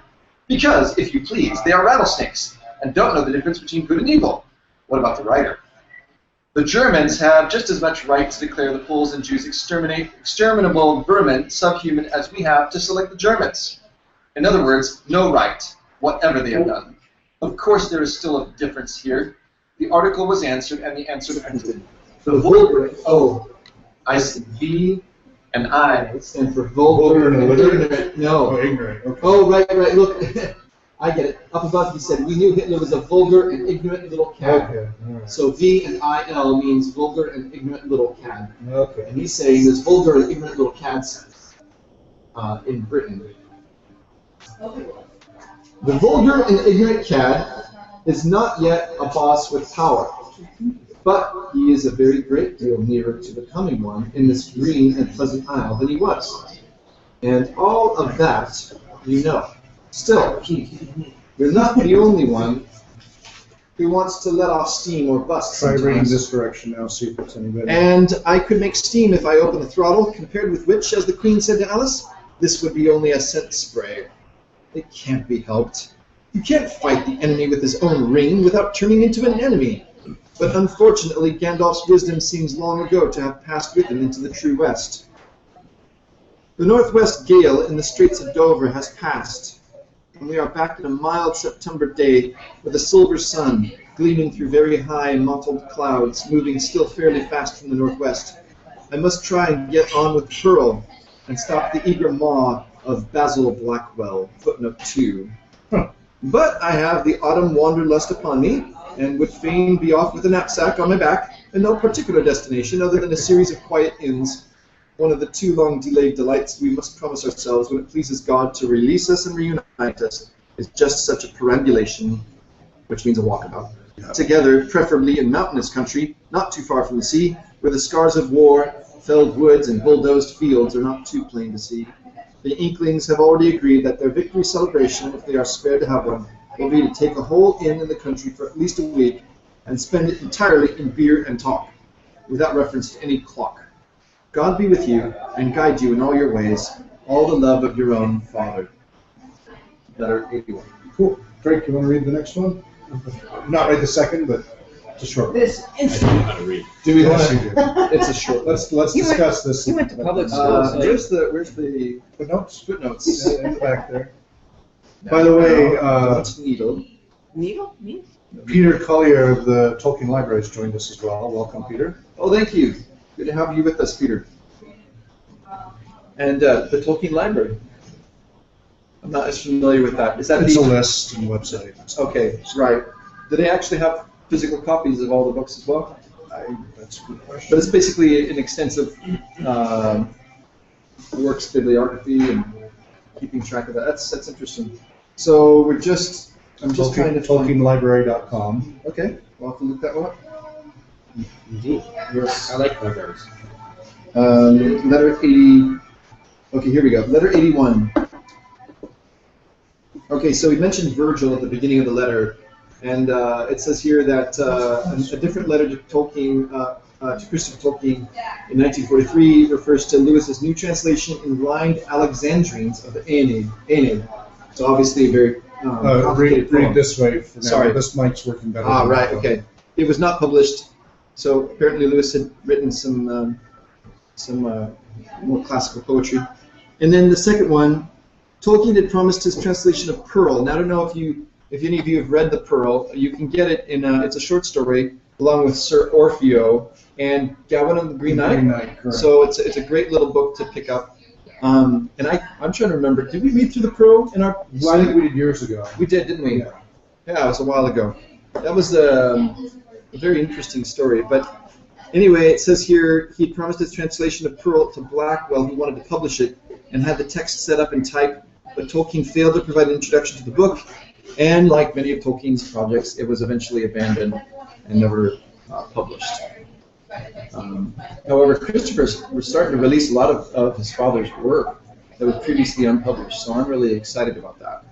Because, if you please, they are rattlesnakes and don't know the difference between good and evil. What about the writer? The Germans have just as much right to declare the Poles and Jews exterminable vermin, subhuman, as we have to select the Germans. In other words, no right, whatever they have done. Of course, there is still a difference here. The article was answered, and the answer depended. The vulgar, I said V and I. stand for vulgar and illiterate? ignorant. No. Ignorant. Okay. Oh, right. Look, I get it. Up above, he said, we knew Hitler was a vulgar and ignorant little cad. Okay. All right. So V and IL means vulgar and ignorant little cad. Okay. And he's saying there's vulgar and ignorant little cads in Britain. The vulgar and ignorant cad is not yet a boss with power, but he is a very great deal nearer to becoming one in this green and pleasant isle than he was. And all of that you know. Still, you're not the only one who wants to let off steam or bust Try reading sometimes. this direction now, see if it's any better. And I could make steam if I open the throttle, compared with which, as the Queen said to Alice, this would be only a scent spray. It can't be helped. You can't fight the enemy with his own ring without turning into an enemy. But unfortunately, Gandalf's wisdom seems long ago to have passed with him into the true west. The northwest gale in the Straits of Dover has passed, and we are back in a mild September day with a silver sun gleaming through very high mottled clouds, moving still fairly fast from the northwest. I must try and get on with Pearl and stop the eager maw of Basil Blackwell, footnote 2. But I have the autumn wanderlust upon me, and would fain be off with a knapsack on my back, and no particular destination other than a series of quiet inns, one of the too long delayed delights we must promise ourselves when it pleases God to release us and reunite us, is just such a perambulation, which means a walkabout, together, preferably in mountainous country, not too far from the sea, where the scars of war, felled woods, and bulldozed fields are not too plain to see. The Inklings have already agreed that their victory celebration, if they are spared to have one, will be to take a whole inn in the country for at least a week and spend it entirely in beer and talk, without reference to any clock. God be with you and guide you in all your ways. All the love of your own father. Letter 81. Cool. Drake, you want to read the next one? Not right this second, but just short. This I don't know how to read. Do we want Yes, to? you do. It's a short. Let's You went- discuss this. you went to public school. Where's the Footnotes? footnotes? Yeah, in the back there. By the way, Needle. Needle? Needle? Peter Collier of the Tolkien Library has joined us as well. Welcome, Peter. Oh, thank you. Good to have you with us, Peter. And the Tolkien Library. I'm not as familiar with that. Is that It's a the? list and website. Okay, right. Do they actually have physical copies of all the books as well? That's a good But question. it's basically an extensive works bibliography and keeping track of that. That's interesting. So I'm just trying to find. TolkienLibrary.com. Okay, we'll have to look that one up. Indeed. Yes. I like libraries. Letter 80. Okay, here we go. Letter 81. Okay, so we mentioned Virgil at the beginning of the letter, and it says here that a different letter to Tolkien, to Christopher Tolkien in 1943 refers to Lewis's new translation in rhymed Alexandrines of the Aeneid. So obviously a very complicated poem. Read this way for now. Sorry. This mic's working better. Ah, than right, that. okay. It was not published, so apparently Lewis had written some more classical poetry. And then the second one, Tolkien had promised his translation of Pearl. And I don't know if any of you have read The Pearl. You can get it in it's a short story along with Sir Orfeo and Gawain and the Green Knight. Green Knight, correct. So it's a great little book to pick up. And I'm trying to remember, did we read through The Pearl in our? Well, I think we did years ago. We did, didn't we? Yeah. Yeah, it was a while ago. That was a very interesting story. But anyway, it says here he promised his translation of Pearl to Blackwell, who wanted to publish it, and had the text set up in type, but Tolkien failed to provide an introduction to the book, and like many of Tolkien's projects, it was eventually abandoned and never published. However, Christopher was starting to release a lot of his father's work that was previously unpublished, so I'm really excited about that.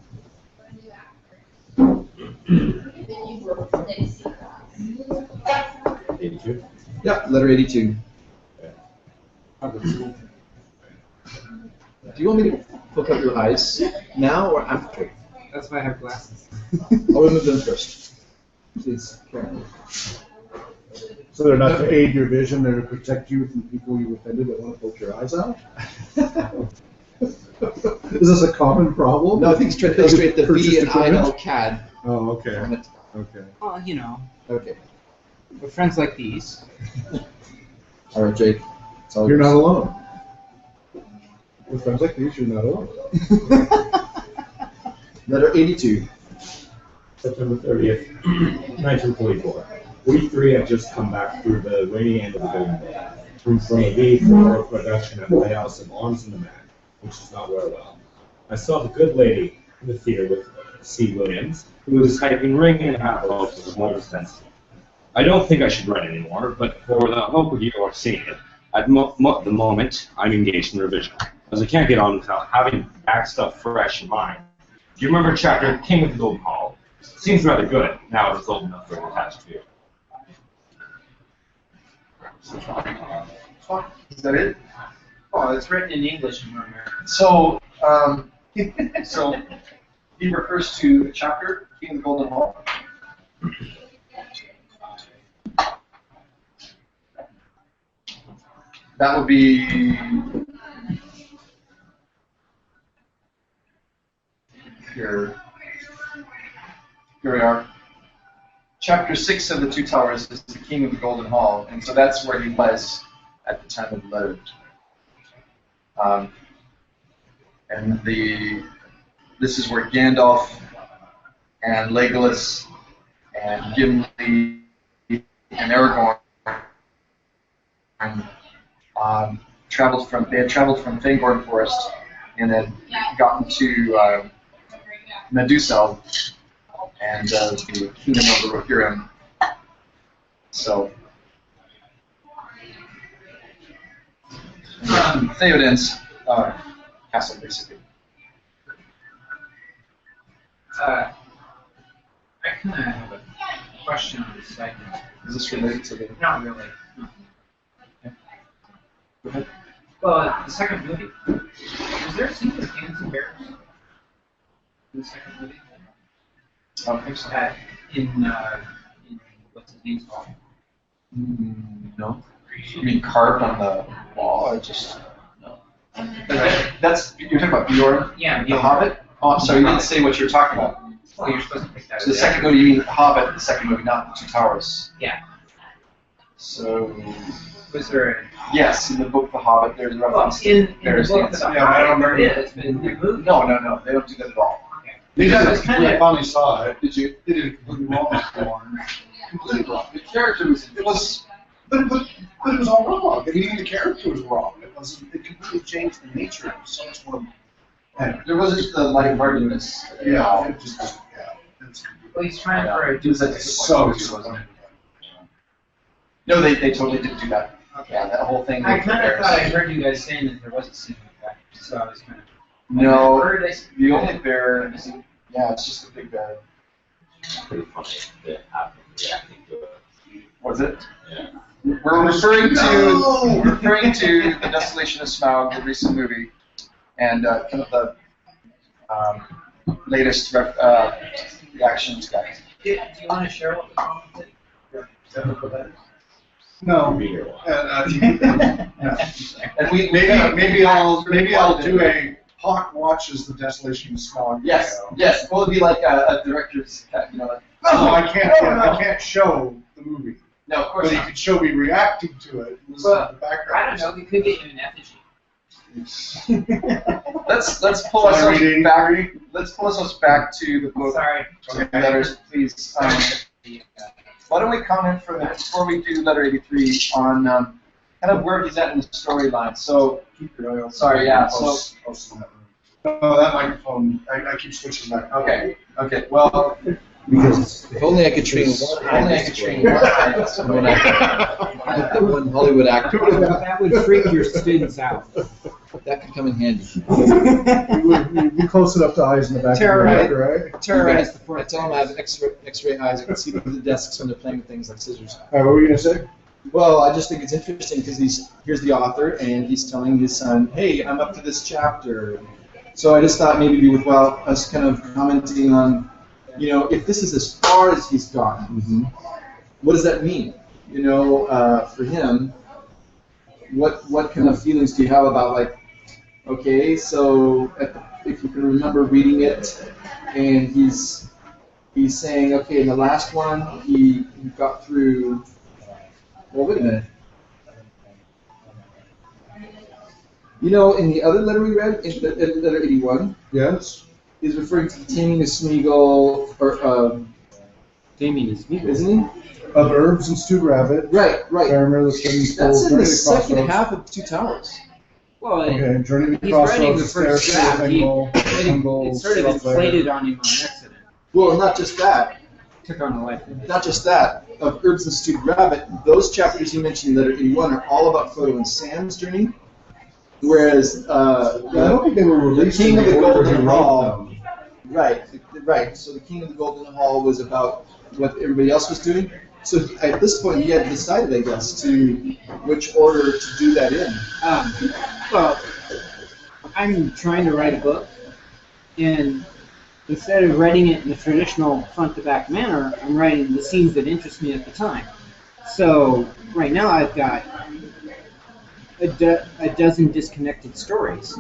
Yeah, letter 82. Do you want me to poke out your eyes now or after? That's why I have glasses. I'll remove them first. Please, Karen. So they're not to aid your vision, they're to protect you from people you offended that want to poke your eyes out? Is this a common problem? No, I think it's trying to illustrate the Purchased V and equipment? IL CAD. Oh, okay. on it. Okay. Well, you know, Okay. with friends like these. All right, Jake. It's all You're yours. not alone. With friends like these, you're not alone. Letter 82. September 30th, 1944. We three had just come back through the rainy end of the golden day from A.B. for a production at the Playhouse of Arms and the Man, which does not wear well. I saw the good lady in the theater with C. Williams, who was typing Ring and a Half Elves was more expensive. I don't think I should write anymore, but for the hope of your seeing it, at the moment, I'm engaged in revision, as I can't get on without having back stuff fresh in mind. Do you remember chapter King of the Golden Hall? Seems rather good, now it's old enough for an attached view. Is that it? Oh, it's written in English and we're American. So, so he refers to a chapter, King of the Golden Hall. That would be here. Here we are. Chapter 6 of the Two Towers is the King of the Golden Hall, and so that's where he was at the time of the letter. And this is where Gandalf and Legolas and Gimli and Aragorn traveled from Fangorn Forest and had gotten to Medusa and the kingdom of the Rohirrim. So Theoden's castle, basically. I kind of have a question on the second. Is this related to the? Not really. Go ahead. Well, the second movie. Was there a scene with cans and bears in the second movie? I don't think so. In what's his name's hall? No. You mean carved on the wall, or just no? That's you're talking about Bjorn, Yeah, the Hobbit. Oh, I'm sorry, you didn't say what you were talking about. Well, you're supposed to pick that. So the second movie, you mean the Hobbit. The second movie, not the Two Towers. Yeah. So Was there? yes, in the book The Hobbit, there's a Well, reference in to the bears book, dancing. Yeah, I don't remember. It is, but in the movie. No, they don't do that at all. They did It's it. kinda- I finally saw it. Did you? They did it completely wrong. Completely wrong. The character was. It was, but it was all wrong. I mean, even the character was wrong. It wasn't. It completely changed the nature. It was so much more. Anyway, There wasn't the lightheartedness. yeah, it just yeah. It's Well, he's trying Yeah. for a It was like so disappointing. No, they totally didn't do that. Yeah, that whole thing. I with the kind of bears. thought I heard you guys saying that there was a scene like that, so I was kind of. No, Where did I? the only bear is, yeah, it's just a big bear. Pretty funny that happened reacting to it. Was it? Yeah. We're referring No! to the Desolation of Smaug, the recent movie, and kind of the latest reactions, guys. Do you want to share what was wrong with it? No. Be here a while. And we Maybe I'll do a Hawk watches the Desolation of Smog. Yes, video. yes. Well, it'd be like a director's cut, like. No, I can't. I can't show the movie. No, of course But you not. could show me reacting to it. And listen Well, to the background. I don't know. We could get you an effigy. Let's pull Shall I read ourselves back. 83? Let's pull ourselves back to the book. Sorry. Letters, please. Why don't we comment for a minute before we do letter 83 on kind of where he's at in the storyline? So, Keep your eye on. Sorry, yeah, I'll see that room. Oh, that microphone. I keep switching back. okay. Well, Because if only I could train one Hollywood actor. That would freak your students out. That could come in handy. You'd be close enough to eyes in the back of your head, right? Terrorize the I fourth. tell them I have X-ray eyes. I can see through the desks when they're playing with things like scissors. All right, what were you gonna say? Well, I just think it's interesting because here's the author and he's telling his son, "Hey, I'm up to this chapter." So I just thought maybe it'd be worthwhile us kind of commenting on, if this is as far as he's gotten, what does that mean? For him, what kind of feelings do you have about okay, so if you can remember reading it, and he's saying, okay, in the last one he got through. Well, wait a minute. In the other letter we read, in letter 81, Yes. he's referring to taming a Smeagol, or Damien is me. isn't he? Of herbs and stewed rabbit. Right. Faramir, the swimming pool. That's in Journey the to second Crossroads. half of Two Towers. Well, Okay, Journey to he's writing Crossroads. the first Staircase, draft. He, Angle, it sort of stuff there. inflated on him on accident. Well, not just that. Took on a life. Not just that. Of herbs and stewed rabbit, those chapters you mentioned in letter 81 are all about Frodo and Sam's journey. Whereas I don't think they were released King in of the order Golden he wrote Hall. them. Right. So the King of the Golden Hall was about what everybody else was doing. So at this point, he had decided, I guess, to which order to do that in. Well, I'm trying to write a book, and instead of writing it in the traditional front-to-back manner, I'm writing the scenes that interest me at the time. So right now I've got a dozen disconnected stories.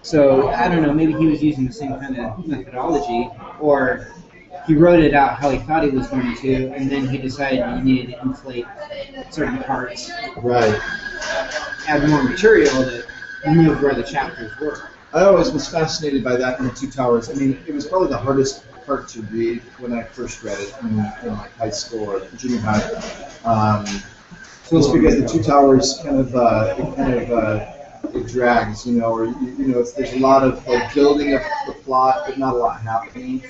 So I don't know, maybe he was using the same kind of methodology, or he wrote it out how he thought he was going to, and then he decided he needed to inflate certain parts, Right. add more material to remove where the chapters were. I always was fascinated by that in the Two Towers. I mean, it was probably the hardest part to read when I first read it in high school or junior high. Just because the Two Towers it drags, or there's a lot of building up the plot, but not a lot happening.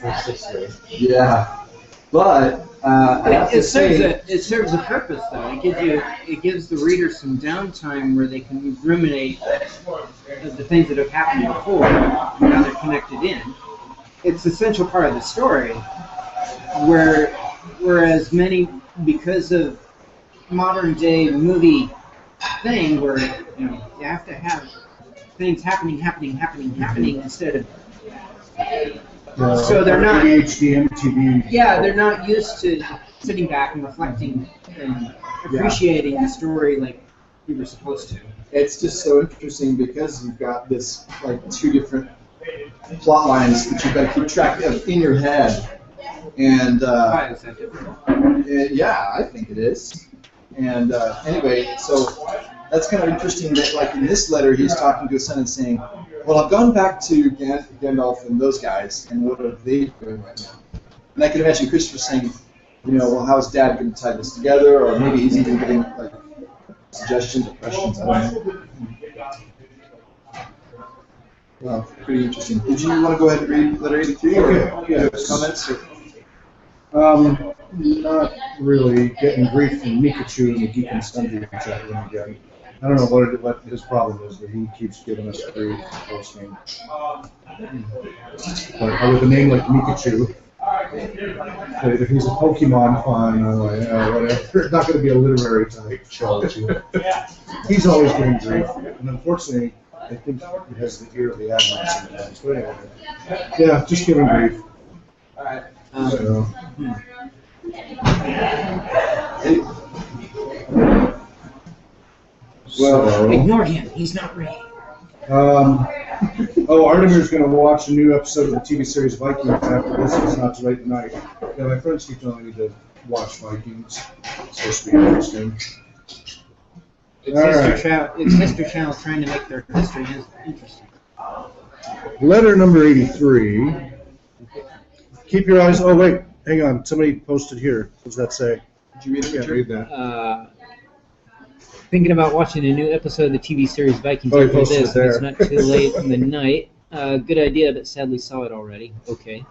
Yeah, but I have to It serves a purpose, though. It gives the reader some downtime where they can ruminate the things that have happened before, and how they're connected in. It's an essential part of the story. Whereas many, because of modern day movie thing, where you have to have things happening instead of. So they're not ADHD, MTV. Yeah, they're not used to sitting back and reflecting and appreciating the story like you were supposed to. It's just so interesting because you've got this like two different plot lines that you've got to keep track of in your head. And Why is that different? yeah, I think it is. And anyway, so that's kind of interesting that like in this letter he's talking to his son and saying, well, I've gone back to Gandalf and those guys, and what are they doing right now? And I can imagine Christopher saying, well, how's Dad going to tie this together? Or maybe he's even giving like suggestions or questions. I don't know. Well, pretty interesting. Did you want to go ahead and read letter 83 or Yes. comments? Or? Not really getting grief from Mikachu in the Geek and Sundry chat room again. I don't know what his problem is, but he keeps giving us grief posting. But with a name like Mikachu, if he's a Pokemon fan, whatever, it's not going to be a literary type show. He's always getting grief, and unfortunately, I think he has the ear of the Admiral sometimes. But anyway, yeah, just giving grief. All right. So. Well, Ignore him. He's not ready. Artemir's going to watch a new episode of the TV series Vikings after this. It's not too late at night. Yeah, my friends keep telling me to watch Vikings. It's supposed to be interesting. It's History Channel trying to make their history interesting. Letter number 83. Keep your eyes. Oh wait, hang on. Somebody posted here. What does that say? Did you read it? Can't read that. Thinking about watching a new episode of the TV series Vikings Oh, he after posted this. it there. It's not too late in the night. Good idea, but sadly saw it already. Okay.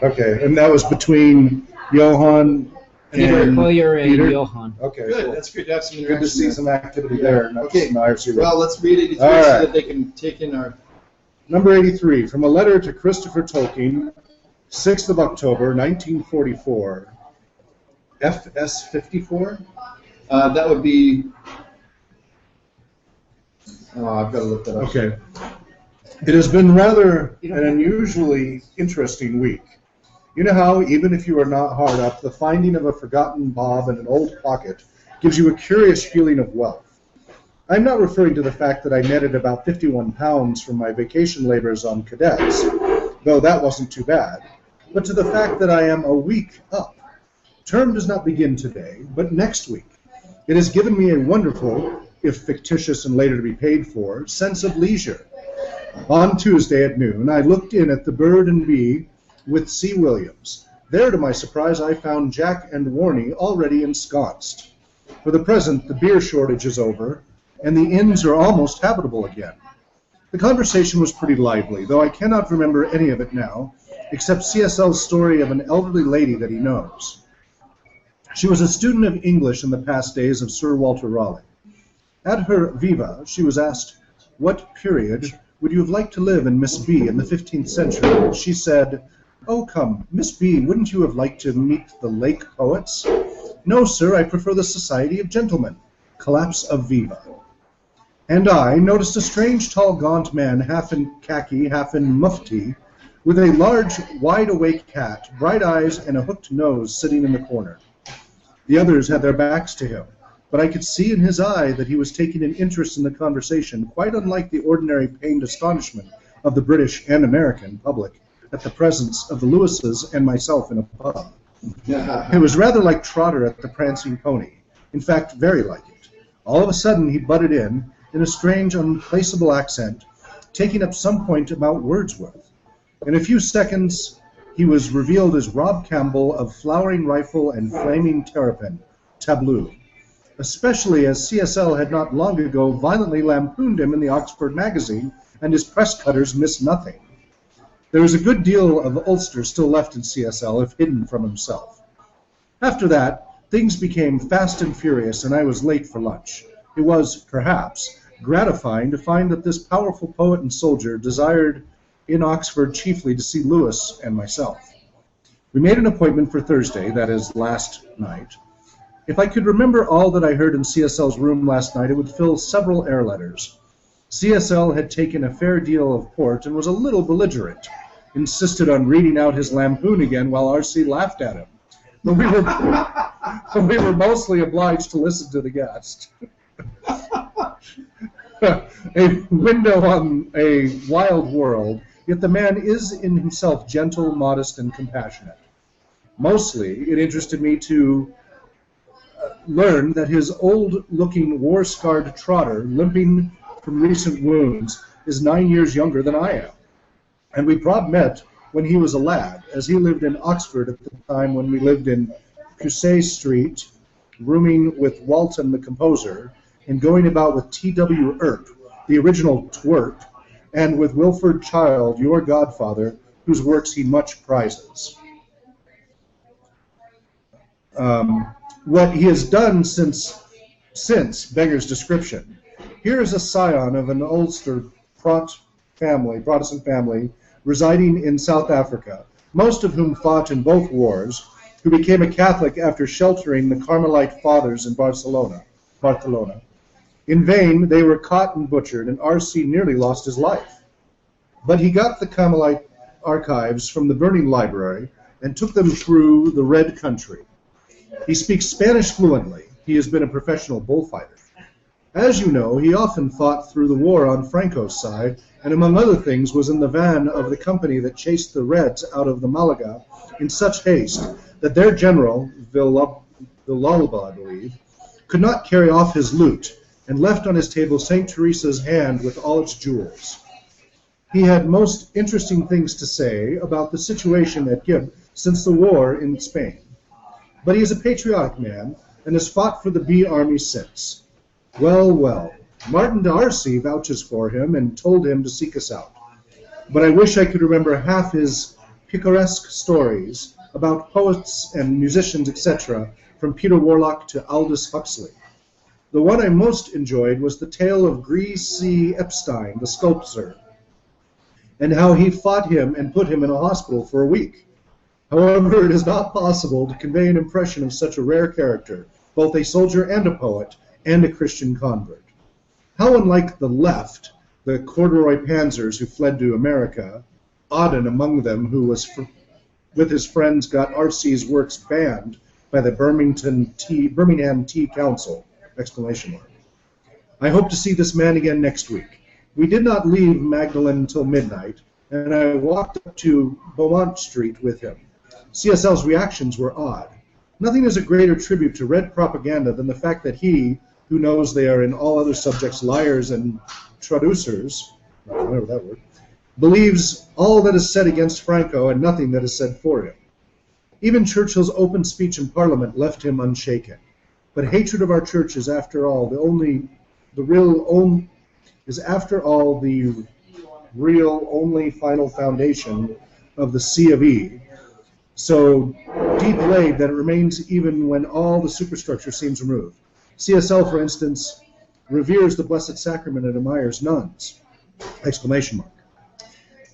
Okay, and that was between Johan Peter and Hoyer and Peter? Johan. Okay, Good. cool. That's good to have some Good to interaction see there. some activity there. Not Okay. some IRC. Well, let's read 83 All so right. that they can take in our. Number 83, from a letter to Christopher Tolkien, 6th of October, 1944. FS 54? That would be. Oh, I've got to look that up. Okay. It has been rather an unusually interesting week. You know how, even if you are not hard up, the finding of a forgotten bob in an old pocket gives you a curious feeling of wealth. I'm not referring to the fact that I netted about 51 pounds from my vacation labors on cadets, though that wasn't too bad, but to the fact that I am a week up. Term does not begin today, but next week. It has given me a wonderful, if fictitious and later to be paid for, sense of leisure. On Tuesday at noon, I looked in at the Bird and Bee with C. Williams. There, to my surprise, I found Jack and Warney already ensconced. For the present, the beer shortage is over, and the inns are almost habitable again. The conversation was pretty lively, though I cannot remember any of it now, except CSL's story of an elderly lady that he knows. She was a student of English in the past days of Sir Walter Raleigh. At her viva, she was asked, "What period would you have liked to live in, Miss B, in the 15th century?" She said, "Oh, come, Miss B, wouldn't you have liked to meet the lake poets?" "No, sir, I prefer the society of gentlemen." Collapse of viva. And I noticed a strange, tall, gaunt man, half in khaki, half in mufti, with a large, wide-awake cat, bright eyes, and a hooked nose sitting in the corner. The others had their backs to him, but I could see in his eye that he was taking an interest in the conversation, quite unlike the ordinary pained astonishment of the British and American public at the presence of the Lewises and myself in a pub. It was rather like Trotter at the Prancing Pony, in fact, very like it. All of a sudden, he butted in a strange, unplaceable accent, taking up some point about Wordsworth. In a few seconds, he was revealed as Rob Campbell of Flowering Rifle and Flaming Terrapin, Tableau, especially as CSL had not long ago violently lampooned him in the Oxford magazine, and his press cutters missed nothing. There was a good deal of Ulster still left in CSL, if hidden from himself. After that, things became fast and furious, and I was late for lunch. It was, perhaps, gratifying to find that this powerful poet and soldier desired in Oxford chiefly to see Lewis and myself. We made an appointment for Thursday, that is, last night. If I could remember all that I heard in CSL's room last night, it would fill several air letters. CSL had taken a fair deal of port and was a little belligerent, insisted on reading out his lampoon again while R.C. laughed at him. But we were mostly obliged to listen to the guest. A window on a wild world, yet the man is in himself gentle, modest, and compassionate. Mostly, it interested me to learn that his old-looking, war-scarred trotter, limping from recent wounds, is 9 years younger than I am. And we met when he was a lad, as he lived in Oxford at the time when we lived in Cussay Street, rooming with Walton the composer, and going about with T.W. Earp, the original Twerp, and with Wilford Child, your godfather, whose works he much prizes. What he has done since beggars description. Here is a scion of an Ulster Protestant family, residing in South Africa, most of whom fought in both wars, who became a Catholic after sheltering the Carmelite fathers in Barcelona. In vain, they were caught and butchered, and R.C. nearly lost his life. But he got the Carmelite archives from the burning library and took them through the Red Country. He speaks Spanish fluently. He has been a professional bullfighter. As you know, he often fought through the war on Franco's side, and among other things was in the van of the company that chased the Reds out of the Malaga in such haste that their general, Villalba, I believe, could not carry off his loot, and left on his table St. Teresa's hand with all its jewels. He had most interesting things to say about the situation at Gib since the war in Spain. But he is a patriotic man, and has fought for the B Army since. Well, well, Martin d'Arcy vouches for him and told him to seek us out. But I wish I could remember half his picaresque stories about poets and musicians, etc., from Peter Warlock to Aldous Huxley. The one I most enjoyed was the tale of Greasy Epstein, the sculptor, and how he fought him and put him in a hospital for a week. However, it is not possible to convey an impression of such a rare character, both a soldier and a poet, and a Christian convert. How unlike the left, the corduroy panzers who fled to America, Auden among them, who was with his friends got R.C.'s works banned by the Birmingham Tea Council! ! I hope to see this man again next week. We did not leave Magdalen until midnight, and I walked up to Beaumont Street with him. CSL's reactions were odd. Nothing is a greater tribute to Red propaganda than the fact that he, who knows they are in all other subjects liars and traducers, whatever that word, believes all that is said against Franco and nothing that is said for him. Even Churchill's open speech in Parliament left him unshaken. But hatred of our church is, after all, the real only final foundation of the C of E, so deep laid that it remains even when all the superstructure seems removed. CSL, for instance, reveres the Blessed Sacrament and admires nuns! !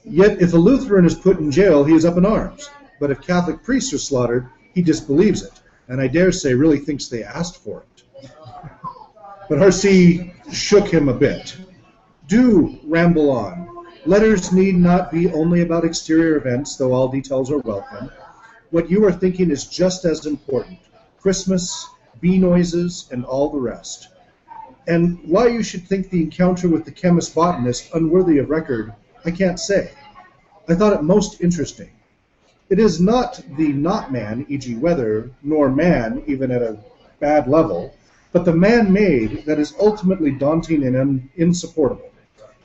Yet if a Lutheran is put in jail, he is up in arms. But if Catholic priests are slaughtered, he disbelieves it, and I dare say really thinks they asked for it. But R.C. shook him a bit. Do ramble on. Letters need not be only about exterior events, though all details are welcome. What you are thinking is just as important. Christmas, bee noises, and all the rest. And why you should think the encounter with the chemist-botanist unworthy of record, I can't say. I thought it most interesting. It is not the not-man, e.g. weather, nor man, even at a bad level, but the man-made that is ultimately daunting and insupportable.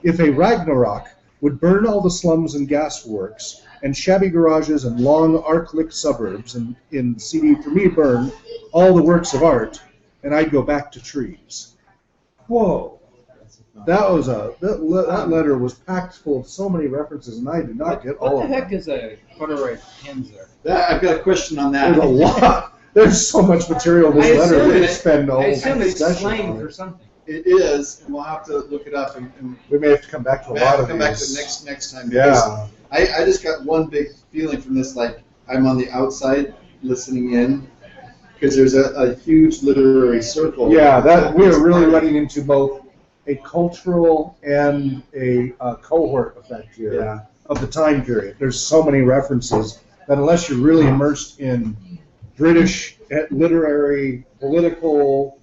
If a Ragnarok would burn all the slums and gasworks, and shabby garages and long arc-licked suburbs, and in CD for me burn all the works of art, and I'd go back to trees. Whoa. That letter was packed full of so many references, and I did not get all What of the them. heck is a corduroy Panzer? I've got a question on that. There's a lot. There's so much material in this letter. We could spend a I whole assume it's session slang on for it. something. It is, and we'll have to look it up, and We may have to come back to a lot of come back to these. next time. Because Yeah. I just got one big feeling from this, like I'm on the outside listening in, because there's a huge literary circle. Yeah, that we're really Part- running into both a cultural and a cohort effect here Yeah. of the time period. There's so many references that unless you're really immersed in British literary, political,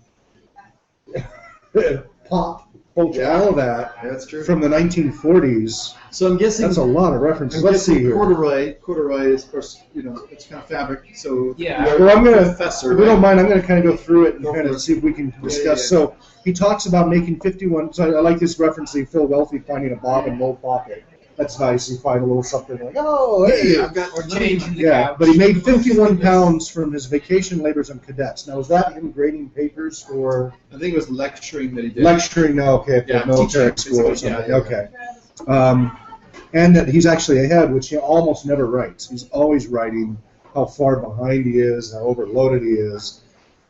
pop culture, all of that That's true. from the 1940s, So I'm guessing that's a lot of references. I'm Let's see guessing here. corduroy is, of course, it's kind of fabric. So Yeah. you're Well, I'm a gonna, professor. if we don't right? mind, I'm gonna kind of go through it and Go kind for of it. see if we can discuss. yeah. So he talks about making 51. So I like this referencing Phil Wealthy finding a bob and roll pocket. That's nice. You find a little something like, oh, hey. I've got Or changing the Yeah, couch. but he made 51 pounds from his vacation labors on cadets. Now, was that him grading papers or I think it was lecturing that he did. lecturing? No, okay, at the Yeah, military teaching, school or basically, something. yeah, Okay. And that he's actually ahead, which he almost never writes. He's always writing how far behind he is, how overloaded he is.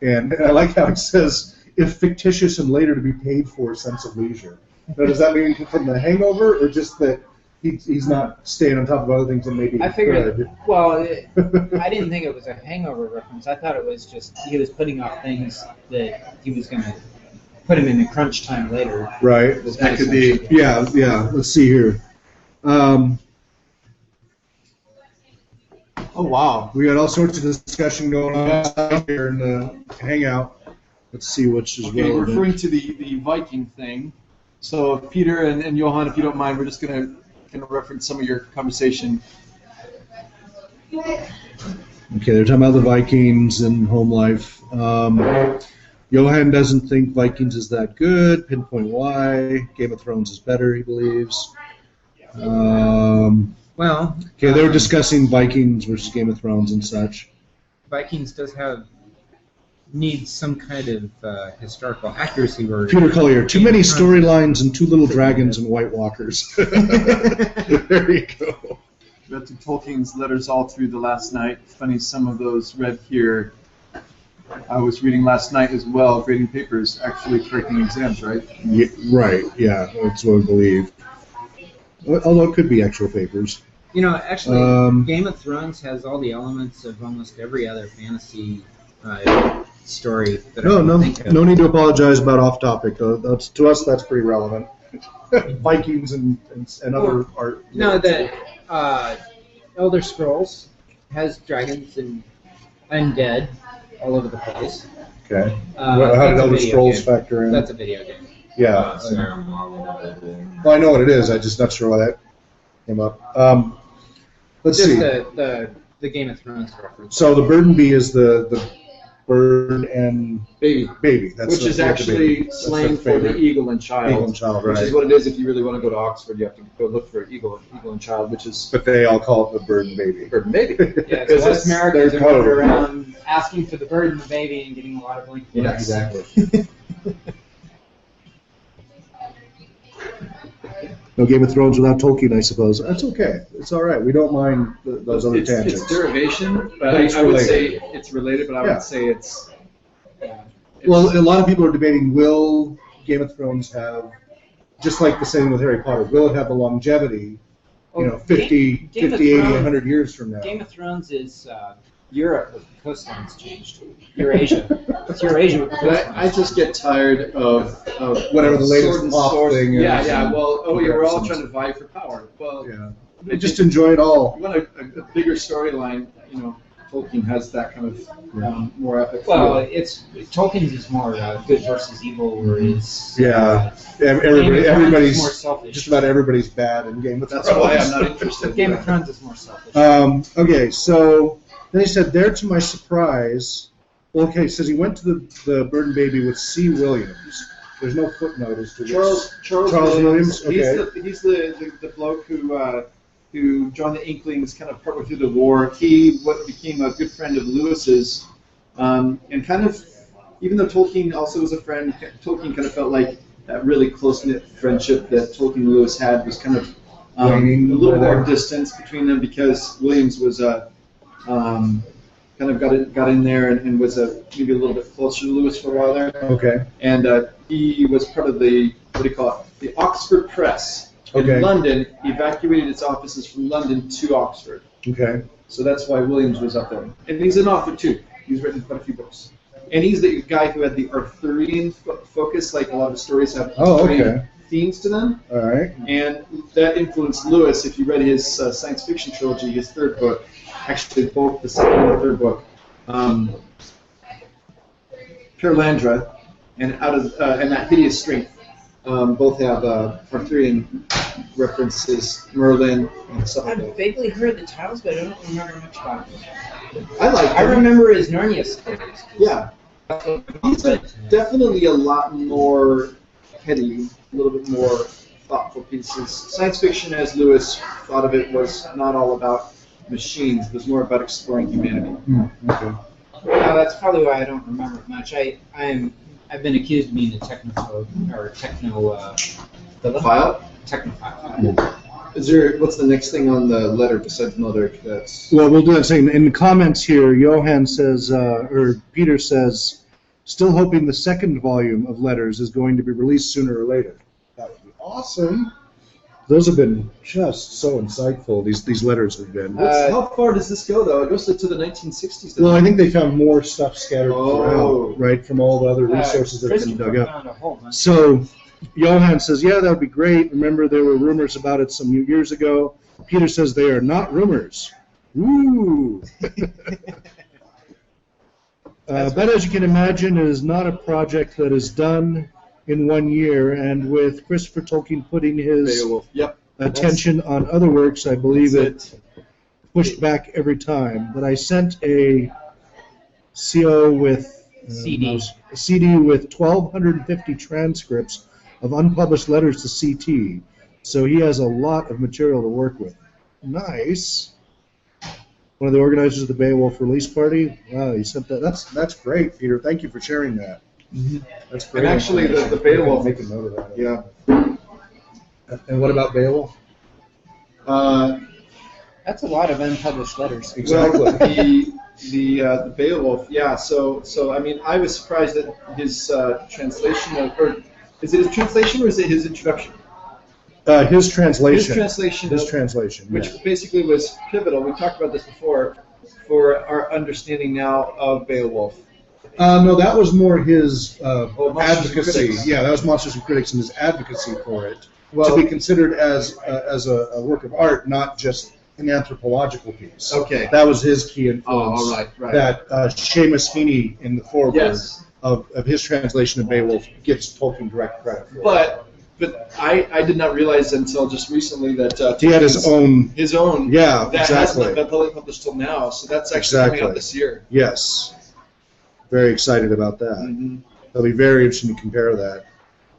And I like how he says, if fictitious and later to be paid for sense of leisure. Now, does that mean from The Hangover or just that he's not staying on top of other things and maybe I he figured, could? well, I didn't think it was a hangover reference. I thought it was just he was putting off things that he was going to put him in a crunch time later. Right. That could be. Yeah. Let's see here. Oh wow. We got all sorts of discussion going on here in the hangout. Let's see which is Okay, relevant. referring to the Viking thing. So Peter and Johan, if you don't mind, we're just gonna reference some of your conversation. Okay, they're talking about the Vikings and home life. Johan doesn't think Vikings is that good. Pinpoint why. Game of Thrones is better, he believes. Well, Okay, they were discussing Vikings versus Game of Thrones and such. Vikings does needs some kind of historical accuracy. Where Peter Collier, too many storylines and too little dragons and White Walkers. There you go. Read through Tolkien's letters all through the last night. Funny, some of those read here. I was reading last night as well, grading papers, actually correcting exams, right? Yeah, right, yeah, that's what I believe. Although it could be actual papers. You know, actually, Um, Game of Thrones has all the elements of almost every other fantasy story that I can think of. No need to apologize about off topic. That's, to us, that's pretty relevant. Vikings and other art. No, the Elder Scrolls has dragons and undead all over the place. Okay. How did That's a Elder video Scrolls game. factor in? That's a video game. Yeah. Well, I know what it is. I'm just not sure why that came up. Let's Just see. the Game of Thrones reference. So the burden bee is the bird and Baby. baby. That's Which the- is that's the actually baby. That's their slang for the favorite. eagle and child. Eagle and child, Which is right. what it is if you really want to go to Oxford, you have to go look for eagle and child, which is But they all call it the bird and baby. bird and baby. Yeah, Because so it's us Americans their are going code. around asking for the bird and the baby and getting a lot of blinking. Yeah, eyes. exactly. No Game of Thrones without Tolkien, I suppose. That's okay. It's all right. We don't mind those other tangents. It's derivation, but But it's I would related. say it's related, but I Yeah. would say it's. Well, a lot of people are debating, will Game of Thrones have, just like the same with Harry Potter, will it have the longevity, Oh, 50, Game of 50 80, Thrones- 100 years from now? Game of Thrones is Europe with the coastlines changed. Eurasia. It's Eurasia with the But coastlines. I just get tired of Whatever the latest sword and pop sword. thing is Yeah, yeah. and Well, yeah, we're all comparisons. trying to vie for power. Well, Yeah. We just enjoy it all. you want a bigger storyline, Tolkien has that kind of more epic Well, feel. it's Tolkien's is more good versus evil, whereas Yeah. Game of Everybody, Thrones is everybody's, more selfish. just about everybody's bad in Game of Thrones. That's why I'm not interested. Game of Thrones is more selfish. Okay, so then he said, there to my surprise, well, okay, he says he went to the Bird and Baby with C. Williams. There's no footnote as to which. Charles Williams, okay. He's the bloke who joined the Inklings kind of partway through the war. He became a good friend of Lewis's, and kind of, even though Tolkien also was a friend, Tolkien kind of felt like that really close-knit friendship that Tolkien and Lewis had was kind of a Waning little by more then. distance between them because Williams was kind of got in there and was maybe a little bit closer to Lewis for a while there. Okay. And he was part of the, what do you call it, the Oxford Press in Okay. London, evacuated its offices from London to Oxford. Okay. So that's why Williams was up there. And he's an author too. He's written quite a few books. And he's the guy who had the Arthurian focus, like a lot of stories have Arthurian themes to them. All right. And that influenced Lewis. If you read his science fiction trilogy, his third book, actually both the second and the third book, Perelandra and and That Hideous Strength, both have Arthurian references, Merlin and stuff like I've that. vaguely heard the titles, but I don't remember much about them. I I remember his Narnia stories. Yeah, these are definitely a lot more heady, a little bit more thoughtful pieces. Science fiction, as Lewis thought of it, was not all about machines. It was more about exploring humanity. Okay. That's probably why I don't remember it much. I've been accused of being a technophobe or File? technophile. Is there? What's the next thing on the letter besides Mother? That's Well, we'll do that same. In the comments here, Johan says, or Peter says, still hoping the second volume of letters is going to be released sooner or later. That would be awesome. Those have been just so insightful. These letters have been. how far does this go though? It goes to the 1960s. doesn't Well, I it? think they found more stuff scattered Oh. throughout, right, from all the other resources that have been dug Christopher up. found a whole bunch. So, Johan says, yeah, that would be great. Remember, there were rumors about it some years ago. Peter says they are not rumors. Ooh. But as you can imagine, it is not a project that is done in 1 year, and with Christopher Tolkien putting his Beowulf. Yep. attention on other works, I believe That's it pushed back every time. But I sent a CO with CD. a CD with 1,250 transcripts of unpublished letters to CT. So he has a lot of material to work with. Nice. One of the organizers of the Beowulf release party. Wow, you sent that. That's great, Peter. Thank you for sharing that. That's great. And actually, the Beowulf. Make a note of that. Yeah. And what about Beowulf? That's a lot of unpublished letters. Exactly. Well, the Beowulf, yeah. So I mean, I was surprised at his translation of, or is it his translation or is it his introduction? His translation. His translation. His of- translation. which yeah. basically was pivotal. We talked about this before for our understanding now of Beowulf. No, that was more his Monsters and advocacy. Critics. Yeah, that was Monsters and Critics and his advocacy for it Well- to be considered as a work of art, not just an anthropological piece. Okay. That was his key influence. Oh, all right, right. That Seamus Heaney in the foreword Yes. of his translation of Beowulf gives Tolkien direct credit for. But I did not realize until just recently that He had his own. his own Yeah, that has not exactly. been fully published till now. So that's actually coming out Exactly. this year. Yes. Very excited about that. Mhm. It'll be very interesting to compare that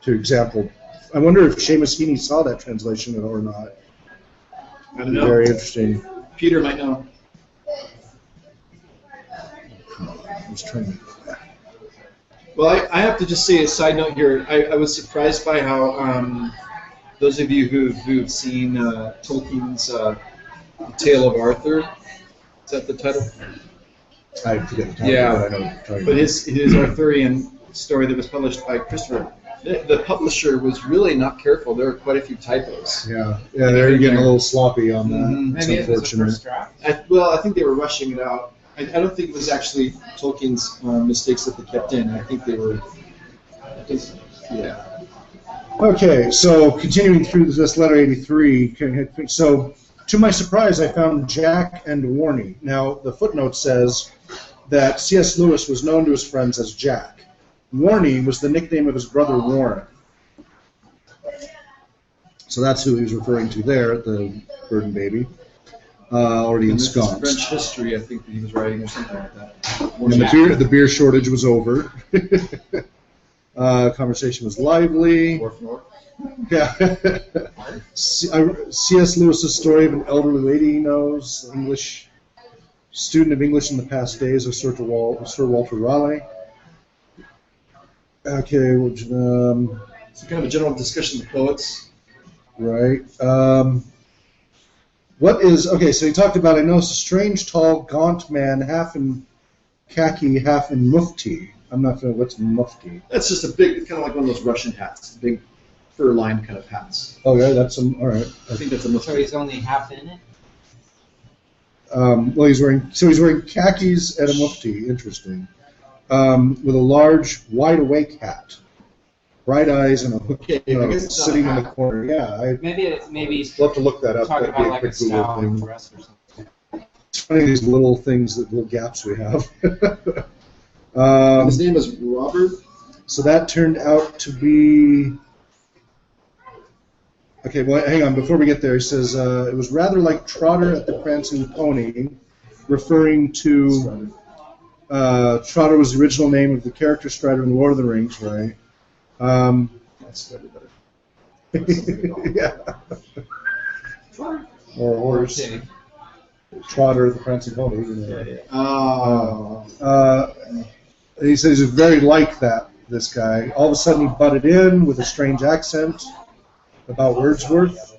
to example. I wonder if Seamus Heaney saw that translation or not. I don't Be know. very interesting. Peter might know. I was trying to. Well, I have to just say a side note here. I was surprised by how those of you who've seen Tolkien's The Tale of Arthur, is that the title? I forget the title, Yeah. but I know what you're talking But about. his Arthurian story that was published by Christopher, the publisher was really not careful. There were quite a few typos. Yeah, they're getting a little sloppy on that. Mhm. It's Maybe it was the unfortunate. first draft. I think they were rushing it out. I don't think it was actually Tolkien's mistakes that they kept in. I think they were. Yeah. Okay, so continuing through this letter 83. So, to my surprise, I found Jack and Warnie. Now, the footnote says that C.S. Lewis was known to his friends as Jack. Warnie was the nickname of his brother Warren. So that's who he was referring to there, the Burden Baby, already And this is ensconced. French history, I think, that he was writing or something like that. And the beer shortage was over. Conversation was lively. Dwarf North. Yeah. C.S. Lewis's story of an elderly lady he knows, English student of English in the past days of Sir Walter Raleigh. Okay, So kind of a general discussion of the poets. Right. What is, okay, so he talked about, I noticed a strange, tall, gaunt man, half in khaki, half in mufti. I'm not familiar, what's mufti? That's just a big, kind of like one of those Russian hats, big fur-lined kind of hats. Oh, yeah, that's all right. I think that's a So mufti. he's only half in it? Well, he's wearing khakis and a mufti, interesting, with a large, wide-awake hat. Bright eyes and a hook Okay, I guess it's not sitting a in the hat. corner. Yeah, Maybe he's I'd love to look that up. talking That'd be about like a quick Google style thing. dress or something. It's funny, these little things, little gaps we have. His name is Robert. So that turned out to be. Okay, well, hang on. Before we get there, he says it was rather like Trotter at the Prancing Pony, referring to Trotter was the original name of the character Strider in the Lord of the Rings, right? That's better. Yeah. Or horse. Okay. Trotter the Prancing Pony. You know. Oh. He says he's very like that, this guy. All of a sudden he butted in with a strange accent about Wordsworth.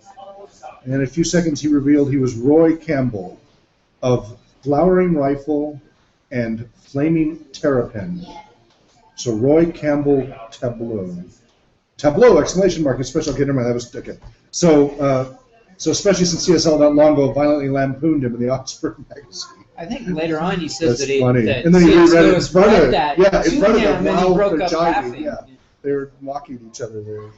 And in a few seconds he revealed he was Roy Campbell of Flowering Rifle and Flaming Terrapin. So Roy Campbell Tableau. Tableau, exclamation mark, special, okay, never mind, that was, okay. So especially since CSL not long ago violently lampooned him in the Oxford magazine. I think later on he says That's that he funny. that And then he C.S. reread it in Lewis front read of, that yeah, to in front of him them and he while broke they're up jiving, laughing. yeah. They were mocking each other there.